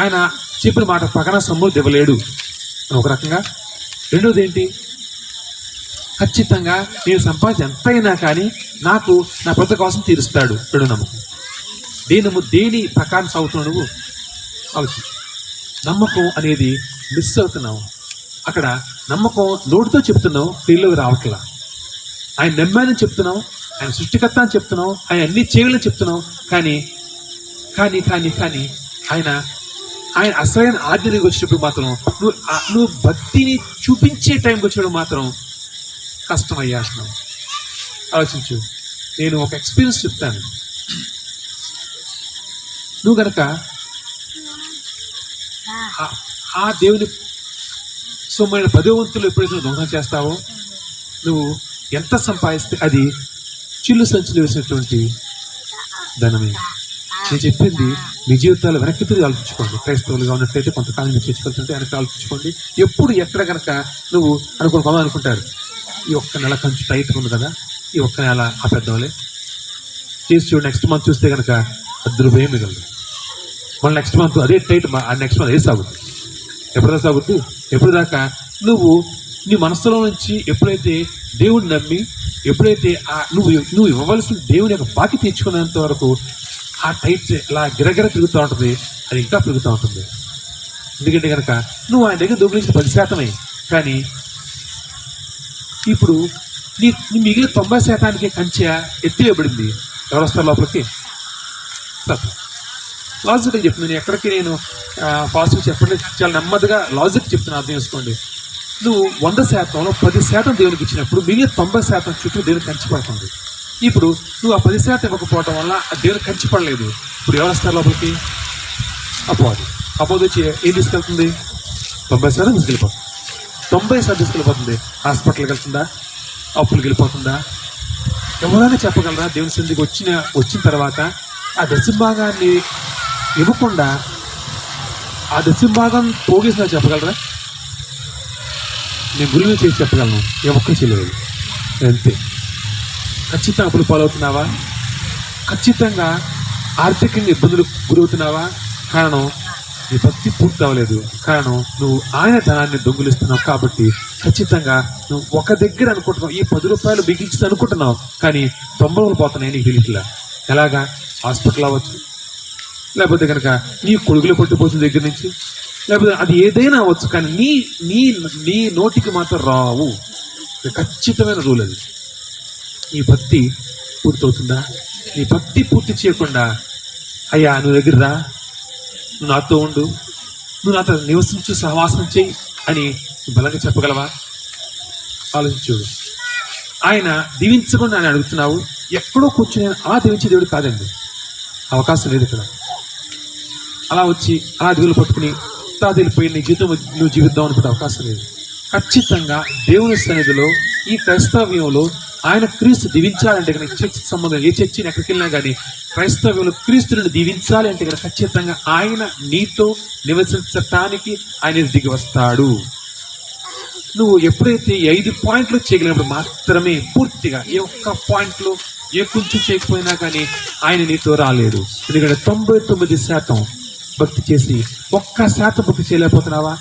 Speaker 4: ఆయన చెప్పిన మాట ప్రకారం సమృద్ధి ఇవ్వలేడు అని ఒక రకంగా. రెండోది ఏంటి? ఖచ్చితంగా నేను సంపాదించి ఎంతైనా కానీ నాకు నా బ్రతుకు కోసం తీరుస్తాడు. రెండు నమ్మకం. దేని ప్రకారం సాగుతున్నావు నువ్వు ఆలోచించు. నమ్మకం అనేది మిస్ అవుతున్నావు. అక్కడ నమ్మకం నోటితో చెప్తున్నావు, ఫీల్డ్లోకి రావట్లా. ఆయన నమ్మానని చెప్తున్నావు, ఆయన సృష్టికర్త అని చెప్తున్నావు, ఆయన అన్ని చేయలేని చెప్తున్నావు, కానీ కానీ కానీ కానీ ఆయన ఆయన అసలైన ఆజ్ఞకి వచ్చినప్పుడు మాత్రం నువ్వు భక్తిని చూపించే టైంకి వచ్చినప్పుడు మాత్రం కష్టమయ్యా అంటున్నావు. ఆలోచించు. నేను ఒక ఎక్స్పీరియన్స్ చెప్తాను. నువ్వు కనుక ఆ దేవుని సొమ్మైన 10వ వంతులు ఎప్పుడైతే నువ్వు దొంగతనం చేస్తావో, నువ్వు ఎంత సంపాదిస్తే అది చిల్లు సంచులు వేసినటువంటి ధనమే. నేను చెప్పింది మీ జీవితాలు వెనక్కి తిరిగి ఆలోచించుకోండి. క్రైస్తవులుగా ఉన్నట్లయితే కొంతకాలం మీరు చర్చకొచ్చుంటే వెనక్కి ఆలోచించుకోండి. ఎప్పుడు ఎక్కడ కనుక నువ్వు అనుకుంటారు, ఈ ఒక్క నెల కొంచెం టైట్గా ఉంది కదా, ఈ ఒక్క నెల ఆపేద్దాంలే చేసి చూడు, నెక్స్ట్ మంత్ చూస్తే కనుక ₹10 మిగలదు. మళ్ళీ నెక్స్ట్ మంత్ అదే టైట్, నెక్స్ట్ మంత్ అదే సాగుతుంది. ఎప్పుడుదా సాగుతుంది? ఎప్పుడు దాకా నువ్వు నీ మనసులో నుంచి ఎప్పుడైతే దేవుడిని నమ్మి, ఎప్పుడైతే నువ్వు ఇవ్వవలసిన దేవుని యొక్క బాకీ తెచ్చుకునేంత వరకు ఆ టైట్ ఇలా గిరగిర తిరుగుతూ ఉంటుంది. అది ఇంకా పెరుగుతూ ఉంటుంది. ఎందుకంటే కనుక నువ్వు ఆయన దగ్గర దొంగిలించిన 10%, కానీ ఇప్పుడు నీ మిగిలిన 90%కి కంచె ఎత్తివేయబడింది. ఎవరు వస్తారు లోపలికి? లాజిక్ చెప్తున్నాను. నేను ఎక్కడికి నేను పాజిటివ్ చెప్పలేదు, చాలా నెమ్మదిగా లాజిక్ చెప్తున్నాను, అర్థం చేసుకోండి. నువ్వు 100%లో 10% దేవునికి ఇచ్చినప్పుడు మిగిలిన 90% చుట్టూ దేవునికి కంచి పడుతుంది. ఇప్పుడు నువ్వు ఆ 10% ఇవ్వకపోవడం వల్ల ఆ దేవునికి కంచి పడలేదు. ఇప్పుడు ఎవరు వస్తారు లోపలికి? అపోది వచ్చి ఏం తీసుకెళ్తుంది? 90% తీసుకెళ్ళిపోతుంది. 90% తీసుకెళ్ళిపోతుంది. హాస్పిటల్కి వెళ్తుందా? అప్పులకి వెళ్ళిపోతుందా? ఎవరైనా చెప్పగలరా? దేవుని సన్నిధికి వచ్చిన తర్వాత ఆ దశభాగాన్ని ఇవ్వకుండా ఆ దశభాగం పోగేసినా చెప్పగలరా? నేను గురువు చేసి చెప్పగలను, ఏ ఒక్కరు చేయలేదు. అంతే. ఖచ్చితంగా అప్పులు పాలవుతున్నావా? ఖచ్చితంగా ఆర్థికంగా ఇబ్బందులు గురవుతున్నావా? కారణం నీ భక్తి పూర్తి అవ్వలేదు. కారణం నువ్వు ఆయన ధనాన్ని దొంగిలిస్తున్నావు. కాబట్టి ఖచ్చితంగా నువ్వు ఒక దగ్గర అనుకుంటున్నావు, ఈ 10 రూపాయలు బిగించి అనుకుంటున్నావు, కానీ 90 రూపాయలు పోతున్నాయి నీకు తెలియట్లా. ఎలాగా? హాస్పిటల్ అవ్వచ్చు, లేకపోతే కనుక నీ కొడుకులు కొట్టిపోసిన దగ్గర నుంచి, లేకపోతే అది ఏదైనా అవ్వచ్చు, కానీ నీ నోటికి మాత్రం రావు. ఖచ్చితమైన రూల్ అది. నీ భక్తి పూర్తవుతుందా? నీ భక్తి పూర్తి చేయకుండా అయ్యా నువ్వు దగ్గర రా, నువ్వు నాతో ఉండు, నువ్వు నాతో నివసించు, సహవాసం చేయి అని బలంగా చెప్పగలవా? ఆలోచించు. ఆయన దీవించకుండా అని అడుగుతున్నావు. ఎక్కడో కూర్చుని అలా దీవించే దేవుడు కాదండి. అవకాశం లేదు ఇక్కడ. అలా వచ్చి అలా దిగులు పట్టుకుని తాదిలిపోయి నీ జీవితం నువ్వు జీవిద్దాం అనుకుంటే అవకాశం లేదు. ఖచ్చితంగా దేవుని సన్నిధిలో ఈ క్రైస్తవ్యంలో ఆయన క్రీస్తు దీవించాలంటే కనుక చర్చకి సంబంధం ఏ చర్చిని ఎక్కడికి వెళ్ళినా కానీ క్రైస్తవ్యంలో క్రీస్తుని దీవించాలి అంటే కనుక ఖచ్చితంగా ఆయన నీతో నివసించటానికి ఆయన దిగి వస్తాడు. నువ్వు ఎప్పుడైతే ఈ 5 పాయింట్లు చేయగలిగినప్పుడు మాత్రమే పూర్తిగా ఏ ఒక్క పాయింట్లు ఏ కొంచెం చేయకపోయినా కానీ ఆయన నీతో రాలేడు. ఎందుకంటే 99% భక్తి చేసి 1% భక్తి చేయలేకపోతున్నావా?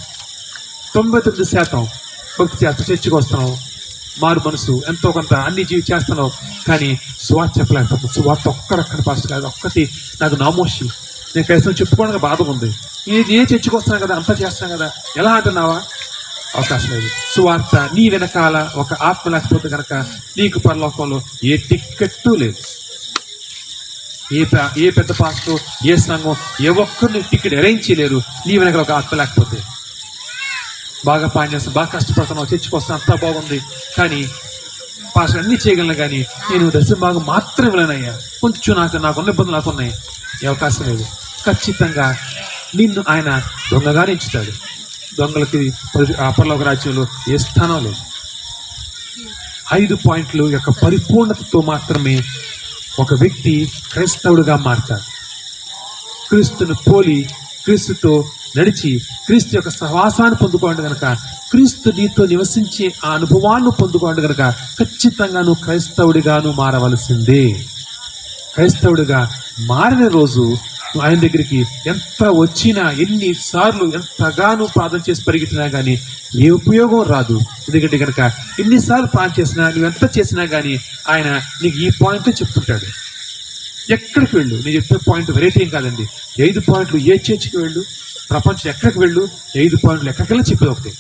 Speaker 4: 99% భక్తి చేస్తూ చర్చకు వస్తున్నావు, మారు మనసు ఎంతో కొంత అన్ని చేస్తున్నావు, కానీ సువార్త చెప్పలేకపోతున్నావు. సువార్త ఒక్కడక్కడ పాస్ట్ కాదు, ఒక్కటి నాకు నామోషి, నేను క్రైస్తవం చెప్పుకోవడానికి బాధ ఉంది, ఏ చర్చకు వస్తున్నాను కదా, అంతా చేస్తాను కదా, ఎలా అంటున్నావా? అవకాశం లేదు. సువార్త నీ వెనకాల ఒక ఆత్మ లేకపోతే కనుక నీకు పరలోకంలో ఏ టిక్కెట్టు లేదు. ఏ పెద్ద పాస్టర్, ఏ సంఘం, ఏ ఒక్కరిని టికెట్ అరేంజ్ చేయలేరు నీ వెనకాల ఒక ఆత్మ లేకపోతే. బాగా పని చేస్తాను, బాగా కష్టపడుతున్నావు, చర్చకు వస్తాను, అంతా బాగుంది, కానీ పాస్టర్ అన్నీ చేయగలను, కానీ నేను దశ బాగా మాత్రం వెళ్ళనయ్యా, కొంచెం నాకున్న ఇబ్బందులు నాకున్నాయి, ఏ అవకాశం లేదు. ఖచ్చితంగా నిన్ను ఆయన దొంగగానే ఇచ్చుతాడు. దొంగలకి పరలోక రాజ్యంలో ఏ స్థానం లేదు. 5 పాయింట్లు యొక్క పరిపూర్ణతతో మాత్రమే ఒక వ్యక్తి క్రైస్తవుడిగా మారతాడు. క్రీస్తును పోలి, క్రీస్తుతో నడిచి, క్రీస్తు యొక్క సహవాసాన్ని పొందుకోండి కనుక, క్రీస్తు నీతో నివసించే ఆ అనుభవాన్ని పొందుకోండి కనుక ఖచ్చితంగా నువ్వు క్రైస్తవుడిగాను మారవలసిందే. క్రైస్తవుడిగా మారిన రోజు ఆయన దగ్గరికి ఎంత వచ్చినా, ఎన్నిసార్లు ఎంతగానో ప్రార్థన చేసి పరిగెత్తినా కానీ ఏ ఉపయోగం రాదు. ఎందుకంటే కనుక ఎన్నిసార్లు ప్రార్థన చేసినా, నువ్వు ఎంత చేసినా కానీ ఆయన నీకు ఈ పాయింట్ చెప్తుంటాడు. ఎక్కడికి వెళ్ళు, నేను చెప్పే పాయింట్ వెరైటీ ఏం కాదండి. 5 పాయింట్లు, ఏ చర్చికి వెళ్ళు, ప్రపంచం ఎక్కడికి వెళ్ళు, 5 పాయింట్లు ఎక్కడికెళ్ళినా చెప్పేది ఒకటి.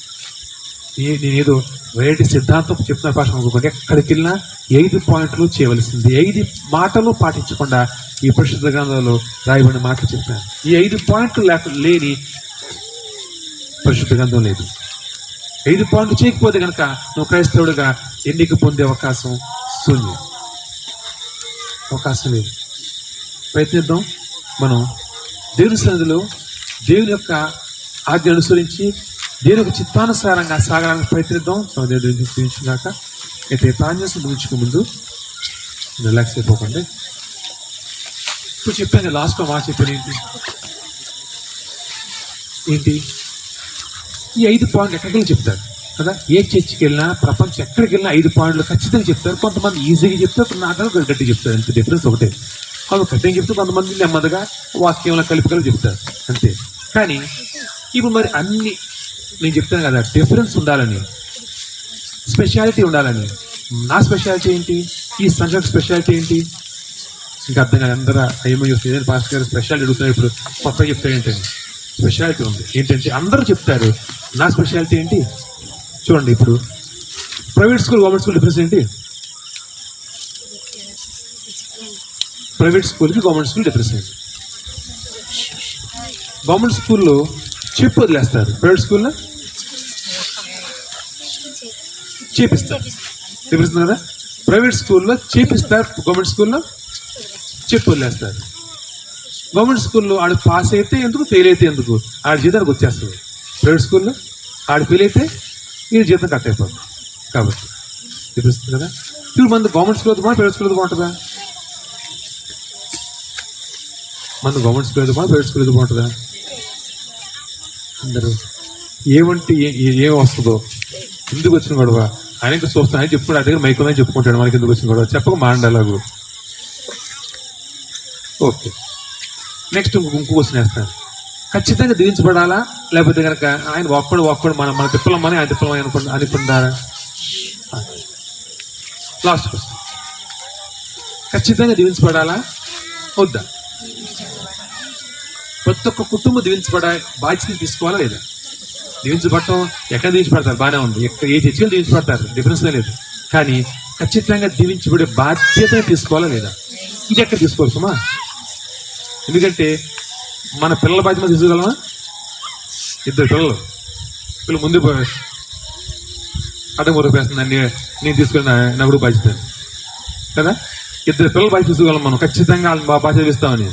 Speaker 4: నేనేదో వెరైటీ సిద్ధాంతం చెప్తున్న భాష అనుకోండి, ఎక్కడికి వెళ్ళినా 5 పాయింట్లు చేయవలసింది. 5 మాటలు పాటించకుండా ఈ పరిశుద్ధ గ్రంథంలో రాయబడిన మాటలు చెప్పాను. ఈ 5 పాయింట్లు లేని పరిశుద్ధ గ్రంథం లేదు. 5 పాయింట్లు చేయకపోతే కనుక నువ్వు క్రైస్తవుడిగా ఎన్నిక పొందే అవకాశం శూన్యం, అవకాశం లేదు. ప్రయత్నిద్దాం. మనం దేవుని సన్నిధిలో దేవుని యొక్క ఆజ్ఞ అనుసరించి దేవుని యొక్క చిత్తానుసారంగా సాగడానికి ప్రయత్నిద్దాం. దేవుడు చూపించినాక అయితే ప్రాణ్యాసం ముగించుకు ముందు రిలాక్స్ అయిపోకండి. ఇప్పుడు చెప్పాను లాస్ట్లో మాట చెప్పాను ఏంటి ఈ 5 పాయింట్లు ఎక్కడికి చెప్తారు కదా. ఏ చర్చికి వెళ్ళినా, ప్రపంచం ఎక్కడికి వెళ్ళినా 5 పాయింట్లు ఖచ్చితంగా చెప్తారు. కొంతమంది ఈజీగా చెప్తారు, నాకు గట్టి చెప్తారు. అంతే డిఫరెన్స్ ఒకటే. వాళ్ళు గట్టిగా చెప్తే కొంతమంది నెమ్మదిగా వాక్యంలో కలిపికలు చెప్తారు అంతే. కానీ ఇప్పుడు మరి అన్ని నేను చెప్తాను కదా, డిఫరెన్స్ ఉండాలని, స్పెషాలిటీ ఉండాలని. నా స్పెషాలిటీ ఏంటి, ఈ సంఘం స్పెషాలిటీ ఏంటి, ఇంకా అర్థం కాదు. అందరూ ఏమో చూస్తుంది పాస్టర్ గారు స్పెషాలిటీ అడుగుతున్నారు, ఇప్పుడు కొత్తగా చెప్తారు ఏంటండి. స్పెషాలిటీ ఉంది ఏంటంటే అందరూ చెప్తారు. నా స్పెషాలిటీ ఏంటి చూడండి. ఇప్పుడు private school, government school difference ఏంటి? ప్రైవేట్ స్కూల్కి గవర్నమెంట్ స్కూల్ డిఫరెన్స్ ఏంటి? గవర్నమెంట్ స్కూల్లో చెప్పు వదిలేస్తారు, ప్రైవేట్ స్కూల్లో చేపిస్తారు. డిఫరెన్స్ కదా. ప్రైవేట్ స్కూల్లో చేపిస్తారు, గవర్నమెంట్ స్కూల్లో చెప్పు వదిలేస్తారు. గవర్నమెంట్ స్కూల్లో ఆడు పాస్ అయితే ఎందుకు, ఫెయిల్ అయితే ఎందుకు, ఆడి జీతానికి వచ్చేస్తుంది. ప్రైవేట్ స్కూల్లో ఆడు ఫెయిల్ అయితే ఈ జీతం కట్ అయిపోతుంది. కాబట్టి చూపిస్తుంది కదా. ఇప్పుడు మన గవర్నమెంట్ స్కూల్ బాగుంది, ప్రైవేట్ స్కూల్ బాగుంటుందా? మన గవర్నమెంట్ స్కూల్ బాగుంది, ప్రైవేట్ స్కూల్ బాగుంటుందా? అందరూ ఏమంటే ఏం వస్తుందో, ఎందుకు వచ్చిన గొడవ ఆయనకి చూస్తాను, ఆయన చెప్పుకుంటే ఆ దగ్గర మైకులని చెప్పుకుంటాడు, మనకి ఎందుకు వచ్చిన గొడవ చెప్పక మాండలాగు. ఓకే, నెక్స్ట్ ఇంకో క్వశ్చన్ వేస్తాను. ఖచ్చితంగా దీవించబడాలా, లేకపోతే కనుక ఆయన ఒక్కడు మన తిప్పలమ్మని ఆయన తిప్పలమని అనుకుంటారా? లాస్ట్ క్వశ్చన్, ఖచ్చితంగా దీవించబడాలా వద్దా? ప్రతి ఒక్క కుటుంబం దీవించబడే బాధ్యతను తీసుకోవాలా లేదా? దీవించబడటం ఎక్కడ దీవించబడతారు బాగానే ఉంది, ఏ చర్చలు దీవించబడతారు, డిఫరెన్స్ లేదు. కానీ ఖచ్చితంగా దీవించబడే బాధ్యతను తీసుకోవాలా లేదా? ఇది ఎక్కడ తీసుకోవచ్చుమా? ఎందుకంటే మన పిల్లల బాధ్యత తీసుకోగలమా? 2 పిల్లలు ముందు అడ్డం ఊరిపేస్తుంది, నేను తీసుకున్న నవ్వుడు బాధ్యత కదా. 2 పిల్లల బాధ్యత తీసుకోగలం మనం, ఖచ్చితంగా వాళ్ళని బాధ్యత ఇస్తామని.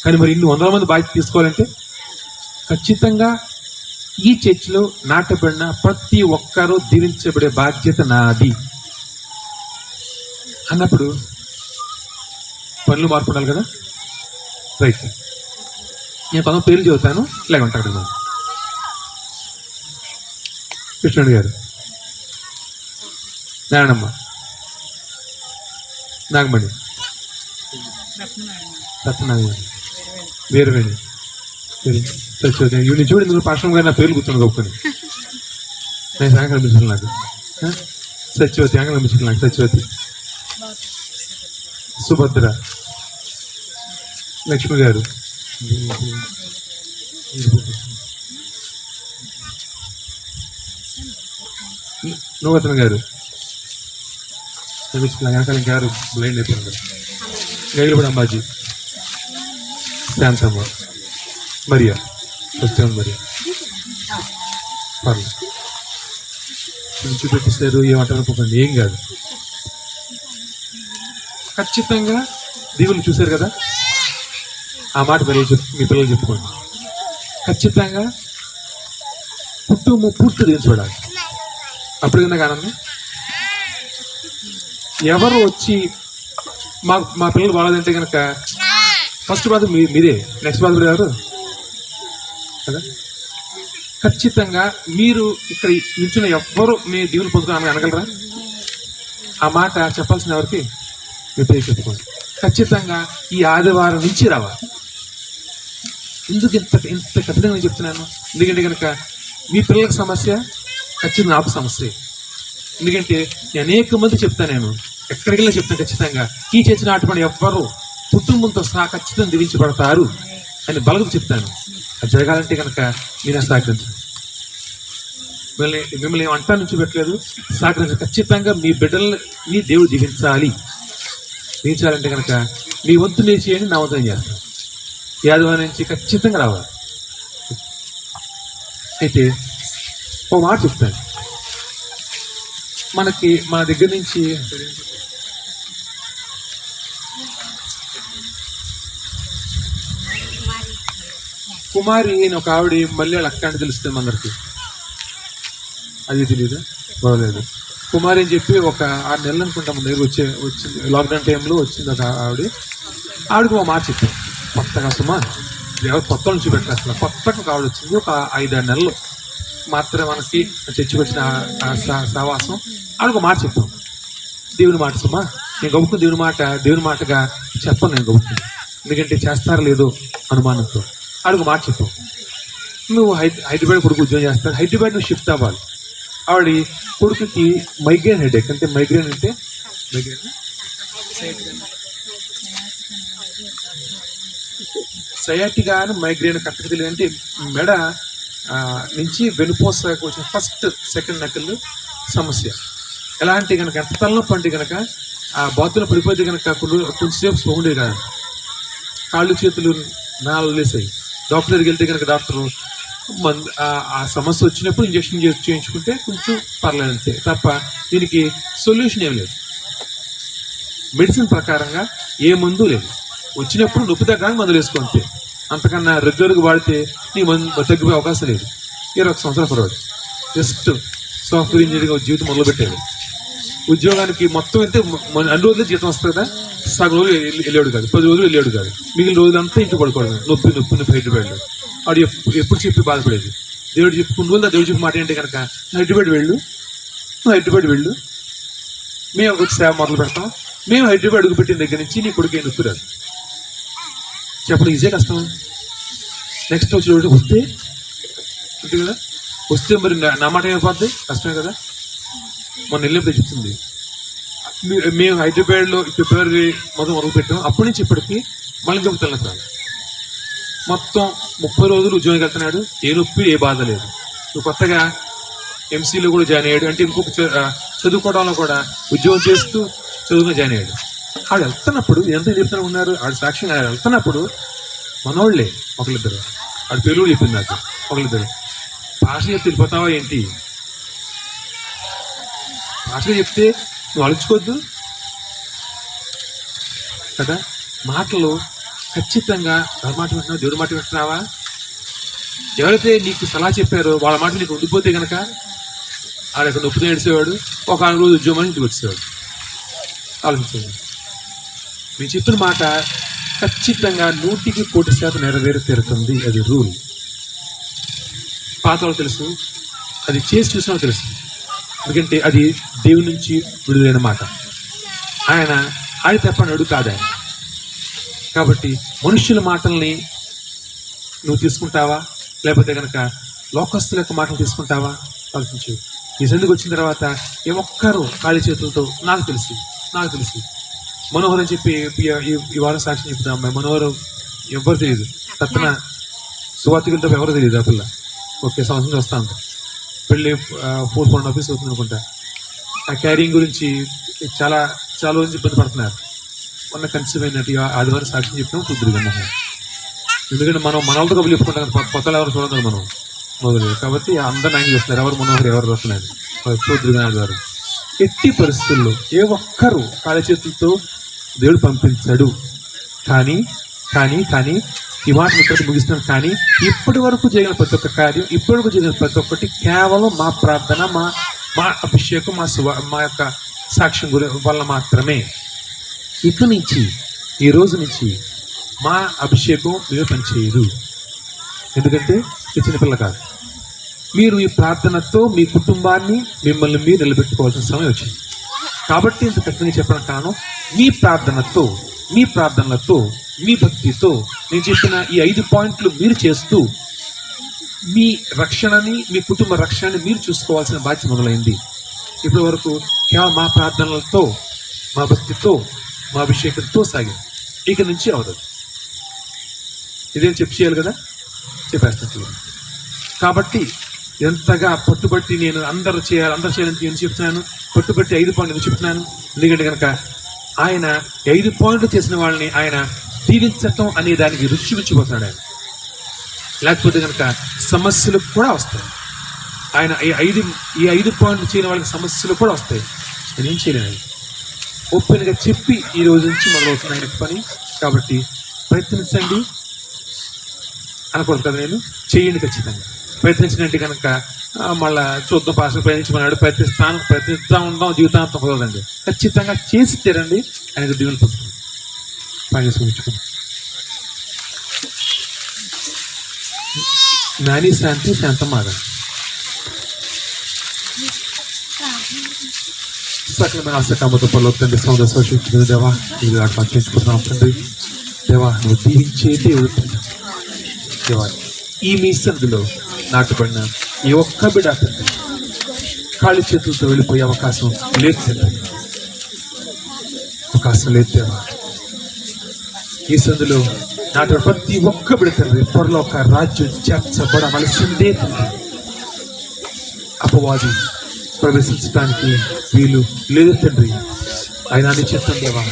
Speaker 4: కానీ మరి ఇన్ని 100 మంది బాధ్యత తీసుకోవాలంటే ఖచ్చితంగా ఈ చర్చిలో నాటబడిన ప్రతి ఒక్కరూ దీవించబడే బాధ్యత నాది అన్నప్పుడు పనులు మార్పు ఉండాలి కదా. రైట్, నేను 10 పేర్లు చదువుతాను, లేకుంటే అక్కడ కృష్ణుడి గారు, నారాయణమ్మ, నాగమణి, సత్యనారాయణ, వీరవేణి, సత్యవతి. ఇవి చూడు, ఇందులో పాశ్రం గారు నా పేర్లు గుర్తున్నాను గొప్పని. నేను సాయంకాలం అనిపించాను నాకు. సత్యవతి ఆంగల్ అనిపించాను నాకు. సత్యవతి, సుభద్ర, లక్ష్మి గారు, నూతన గారు వెనకాల ఇంకెవరు బ్లైండ్ అయిపోయినారు. గైలుపడి అంబాజీ, శాంతమ్మ, మరియా, సత్యం మరియా, పర్లేదు చూపెట్టిస్తారు. ఏమంటారు అనుకోకండి, ఏం కాదు. ఖచ్చితంగా దేవుళ్ళు చూశారు కదా, ఆ మాట మీ పిల్లలు చెప్పుకోండి. ఖచ్చితంగా కుటుంబం పూర్తి దేవుని చూడాలి. అప్పుడు నాకు ఆనందం. ఎవరు వచ్చి మా పిల్లలు బాగాలేదంటే కనుక ఫస్ట్ బాధ మీదే, నెక్స్ట్ బాధ ఎవరు కదా. ఖచ్చితంగా మీరు ఇక్కడ నిల్చున్న ఎవ్వరు మీ దేవుని పొందుకుని అనగలరా? ఆ మాట చెప్పాల్సిన ఎవరికి మీ పేరు చెప్పుకోండి. ఖచ్చితంగా ఈ ఆదివారం నుంచి రావాలి. ఎందుకు ఇంత కఠినంగా నేను చెప్తున్నాను? ఎందుకంటే కనుక మీ పిల్లలకు సమస్య ఖచ్చితంగా నాకు సమస్య. ఎందుకంటే నేను అనేక మంది చెప్తాను, నేను ఎక్కడికి వెళ్ళి చెప్తాను. ఖచ్చితంగా ఈ చేసిన నాటుపడి ఎవ్వరు కుటుంబంతో సహా ఖచ్చితంగా దీవించబడతారు అని బలకు చెప్తాను. అది జరగాలంటే కనుక మీరు సహకరించండి. మిమ్మల్ని అంటా నుంచి పెట్టలేదు, సహకరించండి. ఖచ్చితంగా మీ బిడ్డల్ని దేవుడు దీవించాలంటే కనుక మీ వంతు మీరు చేయండి, నా వంతు నేను చేస్తాను. యాదవారి నుంచి ఖచ్చితంగా రావాలి. అయితే ఓ మాట చెప్తాను. మన దగ్గర నుంచి కుమారి అని ఒక ఆవిడ మళ్ళీ అక్క అంటే తెలుస్తుంది అందరికి. అది తెలియదు, బాగలేదు. కుమారి అని చెప్పి ఒక 6 నెలలు అనుకుంటా మన దగ్గర వచ్చింది. లాక్డౌన్ టైంలో వచ్చింది ఒక ఆవిడకి ఒక మాట చెప్పాను. కొత్తగా సుమా ఎవరు కొత్త నుంచి పెట్టారు, అసలు కొత్తగా ఒక ఆవిడ వచ్చింది. ఒక 5-6 నెలలు మాత్రమే మనకి చర్చకు వచ్చిన సహవాసం. ఆవిడకు ఒక మాట చెప్పాం. దేవుని మాట సుమా, నేను గబుక్కుని దేవుని మాటగా చెప్పను. నేను గబుక్కుని, ఎందుకంటే చేస్తారో లేదో అనుమానంతో. ఆవిడకు మాట చెప్పాం. నువ్వు హైదరాబాద్ కొడుకు ఉద్యోగం చేస్తారు, హైదరాబాద్ నువ్వు షిఫ్ట్ అవ్వాలి. ఆవిడ కొడుకుకి మైగ్రేన్ హెడేక్. అంటే మైగ్రేన్ సయాటిగా మైగ్రేన్ కరెక్ట్గా తెలియదు. అంటే మెడ నుంచి వెనుపోసకు వచ్చిన ఫస్ట్ సెకండ్ నకళ్ళు సమస్య. ఎలా అంటే కనుక ఎంత తలనొప్పి అంటే కనుక ఆ బాత్రూంలో పడిపోతే కనుక కొంచెంసేపు సోగుండేది కాదు. కాళ్ళు చేతులు నాలుగు లేసాయి. డాక్టర్ దగ్గరికి వెళ్తే కనుక డాక్టరు ఆ సమస్య వచ్చినప్పుడు ఇంజక్షన్ చేయించుకుంటే కొంచెం పర్లేదు అంతే తప్ప దీనికి సొల్యూషన్ ఏం లేదు. మెడిసిన్ ప్రకారంగా ఏ మందు లేదు. వచ్చినప్పుడు నొప్పి తగ్గడానికి మందులు వేసుకుంటే, అంతకన్నా రెగ్యులర్గా వాడితే నీ తగ్గిపోయే అవకాశం లేదు. 21 సంవత్సరాల పర్వాడు జస్ట్ సాఫ్ట్వేర్ ఇంజనీరింగ్ జీవితం మొదలుపెట్టేది. ఉద్యోగానికి మొత్తం అయితే అన్ని రోజులు జీతం వస్తుంది కదా, సగం రోజులు వెళ్ళాడు కాదు, 10 రోజులు వెళ్ళాడు కాదు, మిగిలిన రోజులంతా ఇంటి పడుకోవడం, నొప్పి హైదరాబాద్లో. వాడు ఎప్పుడు చెప్పి బాధపడేది. దేవుడు చెప్పుకున్న రోజులు దేవుడు చెప్పి మాట ఏంటి కనుక హైదరాబాద్ వెళ్ళు, మేము వచ్చి సేవ మొదలు పెడతాం. మేము హైదరాబాద్ అడుగుపెట్టిన దగ్గర నుంచి నీ కొడుకు ఏం నొప్పి రాదు. చెప్పడం ఈజీ కష్టం. నెక్స్ట్ వచ్చి వస్తే అంతే కదా, వస్తే మరి నా మాట ఏమైపోద్ది, కష్టమే కదా. మొన్న వెళ్ళినప్పుడు చెప్తుంది, మేము హైదరాబాద్లో ఫిబ్రవరి మొదలు పెట్టాం. అప్పటి నుంచి ఇప్పటికి మళ్ళీ దొరుకుతున్నాను. మొత్తం 30 రోజులు ఉద్యోగం వెళ్తున్నాడు. ఏ నొప్పి ఏ బాధ లేదు. నువ్వు కొత్తగా ఎంసీలో కూడా జాయిన్ అయ్యాడు. అంటే ఇంకొక చదువుకోవడంలో కూడా ఉద్యోగం చేస్తూ చదువుగా జాయిన్ అయ్యాడు. ఆడు వెళ్తున్నప్పుడు ఎంత చెప్తూనే ఉన్నారు. ఆడు సాక్ష్యంగా వెళ్తున్నప్పుడు మనోళ్ళే ఒకళ్ళిద్దరు, ఆడు పేరు కూడా చెప్పింది నాకు. ఒకళ్ళిద్దరు భాష చెప్తే వెళ్ళిపోతావా ఏంటి, భాషగా చెప్తే నువ్వు అలుచుకోవద్దు కదా. మాటలు ఖచ్చితంగా మాట వింటున్నావా, దేవుడి మాట వింటున్నావా? ఎవరైతే నీకు సలహా చెప్పారో వాళ్ళ మాట నీకు ఉండిపోతే కనుక ఆడక్కడ నొప్పి నేడిసేవాడు. ఒక 4 రోజు ఉద్యోగం ఇంటికి వచ్చేవాడు. ఆలోచించేవాడు. నేను చెప్పిన మాట ఖచ్చితంగా 100% నెరవేరి తీరుతుంది. అది రూల్. పాత వాళ్ళు తెలుసు, అది చేసి చూసినా తెలుస్తుంది. ఎందుకంటే అది దేవుని నుంచి విడుదలైన మాట. ఆయన తప్పన్నాడు కాదు ఆయన. కాబట్టి మనుష్యుల మాటల్ని నువ్వు తీసుకుంటావా, లేకపోతే కనుక లోకస్తుల యొక్క మాటలు తీసుకుంటావా ఆలోచించు. ఈ సందుకు వచ్చిన తర్వాత ఏ ఒక్కరు ఖాళీ చేతులతో నాకు తెలిసి మనోహర్ అని చెప్పి ఈ వారం సాక్షి చెప్తాం. మనోహర్ ఎవరు తెలియదు, తత్తన సువార్తికులతో ఎవరు తెలియదు. ఆ పిల్ల ఓకే సంవత్సరం వస్తా ఉంటా, పెళ్ళి 4 ఆఫీస్ అవుతుంది అనుకుంటా. ఆ క్యారింగ్ గురించి చాలా రోజు ఇబ్బంది పడుతున్నారు. మొన్న కన్సీవ్ అయినట్టు ఆదివారం సాక్షి చెప్పినాం చూద్దరుగా మొహం. ఎందుకంటే మనం మన వాళ్ళతో కబులు చెప్పుకుంటాం కదా, కొత్త ఎవరు చూడదు మనం మొదలు. కాబట్టి అందరు ఆయన చూస్తున్నారు ఎవరు మనోహర్ ఎవరు వస్తున్నారు చూద్దరుగా ఆదివారం. ఎట్టి పరిస్థితుల్లో ఏ ఒక్కరు ఖాళీ చేతులతో దేవుడు పంపించాడు. కానీ ఈ మాట ఇక్కడ ముగిస్తున్నాను. కానీ ఇప్పటి వరకు జరిగిన ప్రతి ఒక్క కార్యం, ఇప్పటి వరకు జరిగిన ప్రతి ఒక్కటి కేవలం మా ప్రార్థన, మా అభిషేకం, మా యొక్క సాక్ష్యం వల్ల మాత్రమే. ఇక నుంచి ఈ రోజు నుంచి మా అభిషేకం మీరు పనిచేయదు. ఎందుకంటే ఈ చిన్నపిల్ల కాదు. మీరు ఈ ప్రార్థనతో మీ కుటుంబాన్ని మిమ్మల్ని మీరు నిలబెట్టుకోవాల్సిన సమయం వచ్చింది. కాబట్టి ఇంత ఖచ్చితంగా చెప్పడం కారణం మీ ప్రార్థనలతో మీ భక్తితో నేను చెప్పిన ఈ 5 పాయింట్లు మీరు చేస్తూ మీ రక్షణని, మీ కుటుంబ రక్షణని మీరు చూసుకోవాల్సిన బాధ్యత మొదలైంది. ఇప్పటి వరకు కేవలం మా ప్రార్థనలతో, మా భక్తితో, మా అభిషేకంతో సాగింది. ఇక నుంచి అవదు. ఇదేం చేయాలి కదా, చెప్పేస్తాను. కాబట్టి ఎంతగా పట్టుబట్టి నేను అందరూ చేయాలని నేను చెప్తున్నాను. పట్టుబట్టి 5 పాయింట్లు చెప్తున్నాను. ఎందుకంటే కనుక ఆయన 5 పాయింట్లు చేసిన వాళ్ళని ఆయన దీవించటం అనే దానికి రుచిపోతున్నాడు ఆయన. లేకపోతే కనుక సమస్యలు కూడా వస్తాయి. ఆయన ఈ 5 పాయింట్లు చేయని వాళ్ళకి సమస్యలు కూడా వస్తాయి. నేనేం చేయలేను. ఓపెన్గా చెప్పి ఈ రోజు నుంచి మొదలవుతుంది ఆయన పని. కాబట్టి ప్రయత్నించండి అనకూడదు కదా, నేను చేయండి ఖచ్చితంగా. ప్రయత్నించినట్టు కనుక మళ్ళా చూద్దాం పాస్టర్ ప్రయత్నించమన్నాడు, ప్రయత్నిస్తూ ఉంటాం, జీవితాంతం కుదరదండి. ఖచ్చితంగా చేసి తీరండి. ఆయనకు దీవెనలు పొందుతుంది. పని చేసుకుని నాని శాంతమ్మాగ సకలమైన ఆశకామతో పలుకుతండి. సౌందర్శించుకుని దేవా ఇది అట్లా చేయించుకుంటున్నాం తండ్రి. దేవా నువ్వు దీవించే దేవుడు దేవా. ఈ మీ సన్నిధిలో నాటుపడిన ఈ ఒక్క బిడ్డ తండ్రి ఖాళీ చేతులతో వెళ్ళిపోయే అవకాశం లేదు తండ్రి, అవకాశం లేదు దేవా. ఈ సందులో నాటి ప్రతి ఒక్క బిడ్డ తండ్రి త్వరలో ఒక రాజ్యం చేర్చబడవలసిందే తండ్రి. అపవాది ప్రవేశించడానికి వీలు లేదు తండ్రి. ఆయన చిత్తం దేవా.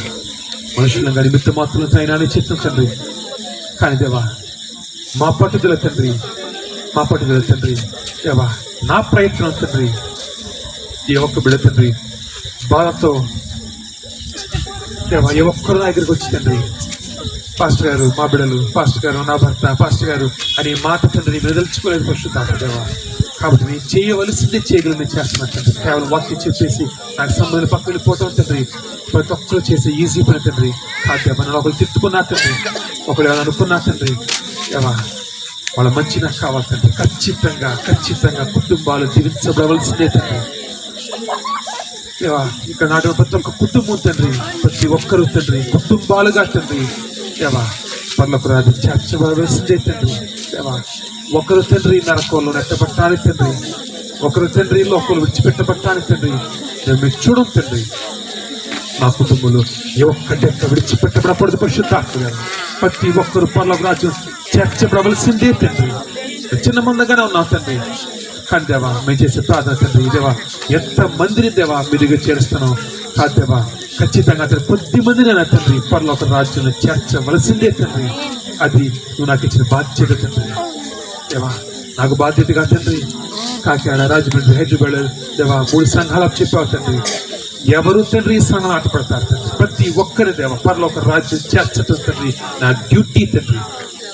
Speaker 4: మనుషులంగా నిమిత్త మాత్రంతో ఆయన చిత్తం తండ్రి. కానీ దేవా మా పట్టుదల తండ్రి దేవా, నా ప్రయత్నం తండ్రి ఏ ఒక్క బిడ్డ తండ్రి బాధతో దేవా ఏ ఒక్కరు నా దగ్గరికి వచ్చి తండ్రి పాస్టర్ గారు మా బిడ్డలు, పాస్టర్ గారు నా భర్త, పాస్టర్ గారు అనే మాట తండ్రి నేను తెలుసుకోలేదు పరిశుద్ధాత్మ దేవా. కాబట్టి నేను చేయవలసిందే చేయగలను చేస్తున్నాను తండ్రి. కేవలం వాక్యం చెప్పేసి నాకు సంబంధం పక్కన వెళ్ళిపోవటం తండ్రి ప్రతి ఒక్కరు చేసే ఈజీ పని తండ్రి. కాదు మనం ఒకరు తిట్టుకున్నా తండ్రి, ఒకరు అనుకున్నా తండ్రి దేవా వాళ్ళ మంచి నాకు కావాలి తండ్రి. ఖచ్చితంగా కుటుంబాలు దీవించబడవలసిందే తండ్రి దేవా. ఇక్కడ నాటి ప్రతి ఒక్క కుటుంబం తండ్రి, ప్రతి ఒక్కరు తండ్రి కుటుంబాలుగా తండ్రి దేవా పర్లకు రాజు చేర్చబడవలసిందే తండ్రి దేవా. ఒకరు తండ్రి నరకంలో నెట్టబట్టాలి తండ్రి, ఒకరు తండ్రి లోకంలో విడిచిపెట్టబట్టాలి తండ్రి. మేము చూడం తండ్రి మా కుటుంబంలో ఏ ఒక్కటి విడిచిపెట్టబడకూడదు పరిశుద్ధాత్మ గారు. ప్రతి ఒక్కరు పర్లకు రాజ్యం చేర్చబడవలసిందే తండ్రి. చిన్న మందగానే ఉన్నాం తండ్రి. కానీ దేవా మేము చేసే ప్రార్థన తండ్రి దేవా ఎంత మందిని దేవా మీ దగ్గర చేరుస్తున్నాం. కాదు దేవా ఖచ్చితంగా అతను కొద్ది మందిని నా తండ్రి పర్లోక రాజ్యంలో చేర్చవలసిందే తండ్రి. అది నువ్వు నాకు ఇచ్చిన బాధ్యత తండ్రి దేవా. నాకు బాధ్యతగా తండ్రి కాకినాడ, రాజమండ్రి, హైదరాబాద్ దేవా 3 సంఘాలు చెప్పావు తండ్రి. ఎవరు తండ్రి ఈ సంఘం ఆటపడతారు తండ్రి. ప్రతి ఒక్కరి దేవ పరలోక రాజ్యం చేర్చటం తండ్రి నా డ్యూటీ తండ్రి.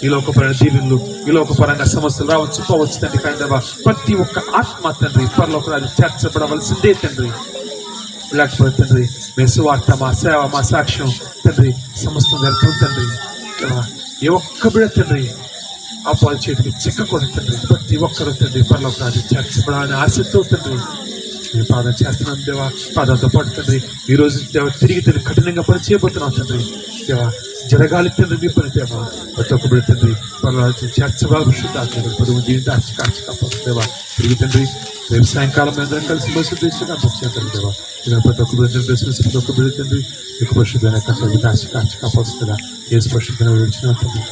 Speaker 4: ఈ లోకపరమైన దీవెనలు, ఈ లోకపరంగా సమస్యలు రావచ్చు పోవచ్చు తండ్రి. కానీ దేవా ప్రతి ఒక్క ఆత్మ తండ్రి పరలోక రాజ్యం చేర్చబడవలసిందే తండ్రి. లేకపోతే తండ్రి మేము సువార్త, మా సేవ, మా సాక్ష్యం తండ్రి సమస్తం వ్యర్థం తండ్రి. ఏ ఒక్క బిడ్డ తండ్రి
Speaker 1: అపాల చేతికి చిక్కకూడదు తండ్రి. ప్రతి ఒక్కరు తండ్రి పరలోక రాజ్యం చేర్చబడాలని ఆశతో తండ్రి నేను ప్రార్థన చేస్తున్నాను దేవా. ప్రార్థనతో పాటు తండ్రి ఈ రోజు దేవ తిరిగి తండ్రి కఠినంగా పని చేయబోతున్నాం తండ్రి. దేవా జరగాలి తండ్రి మీ పని దేవా. ప్రతి ఒక్క బిడ్డ తండ్రి పరలోక చేర్చబాబు శుద్ధాత్మ పొదుగు దీని దాచి కాచి కాపాడు దేవా. తిరిగి తండ్రి రేపు సాయంకాలం అందరం కలిసి బస్సు దేశంగా వచ్చేస్తాను దేవా. ఇలా ప్రతి ఒక్క బిడ్డ ప్రతి ఒక్క బిడ్డ తండ్రి మీకు పరిశుద్ధమైన దాచి కాచి కాపాడుతుందా ఏ స్పష్టంగా విడిచిన తండ్రి.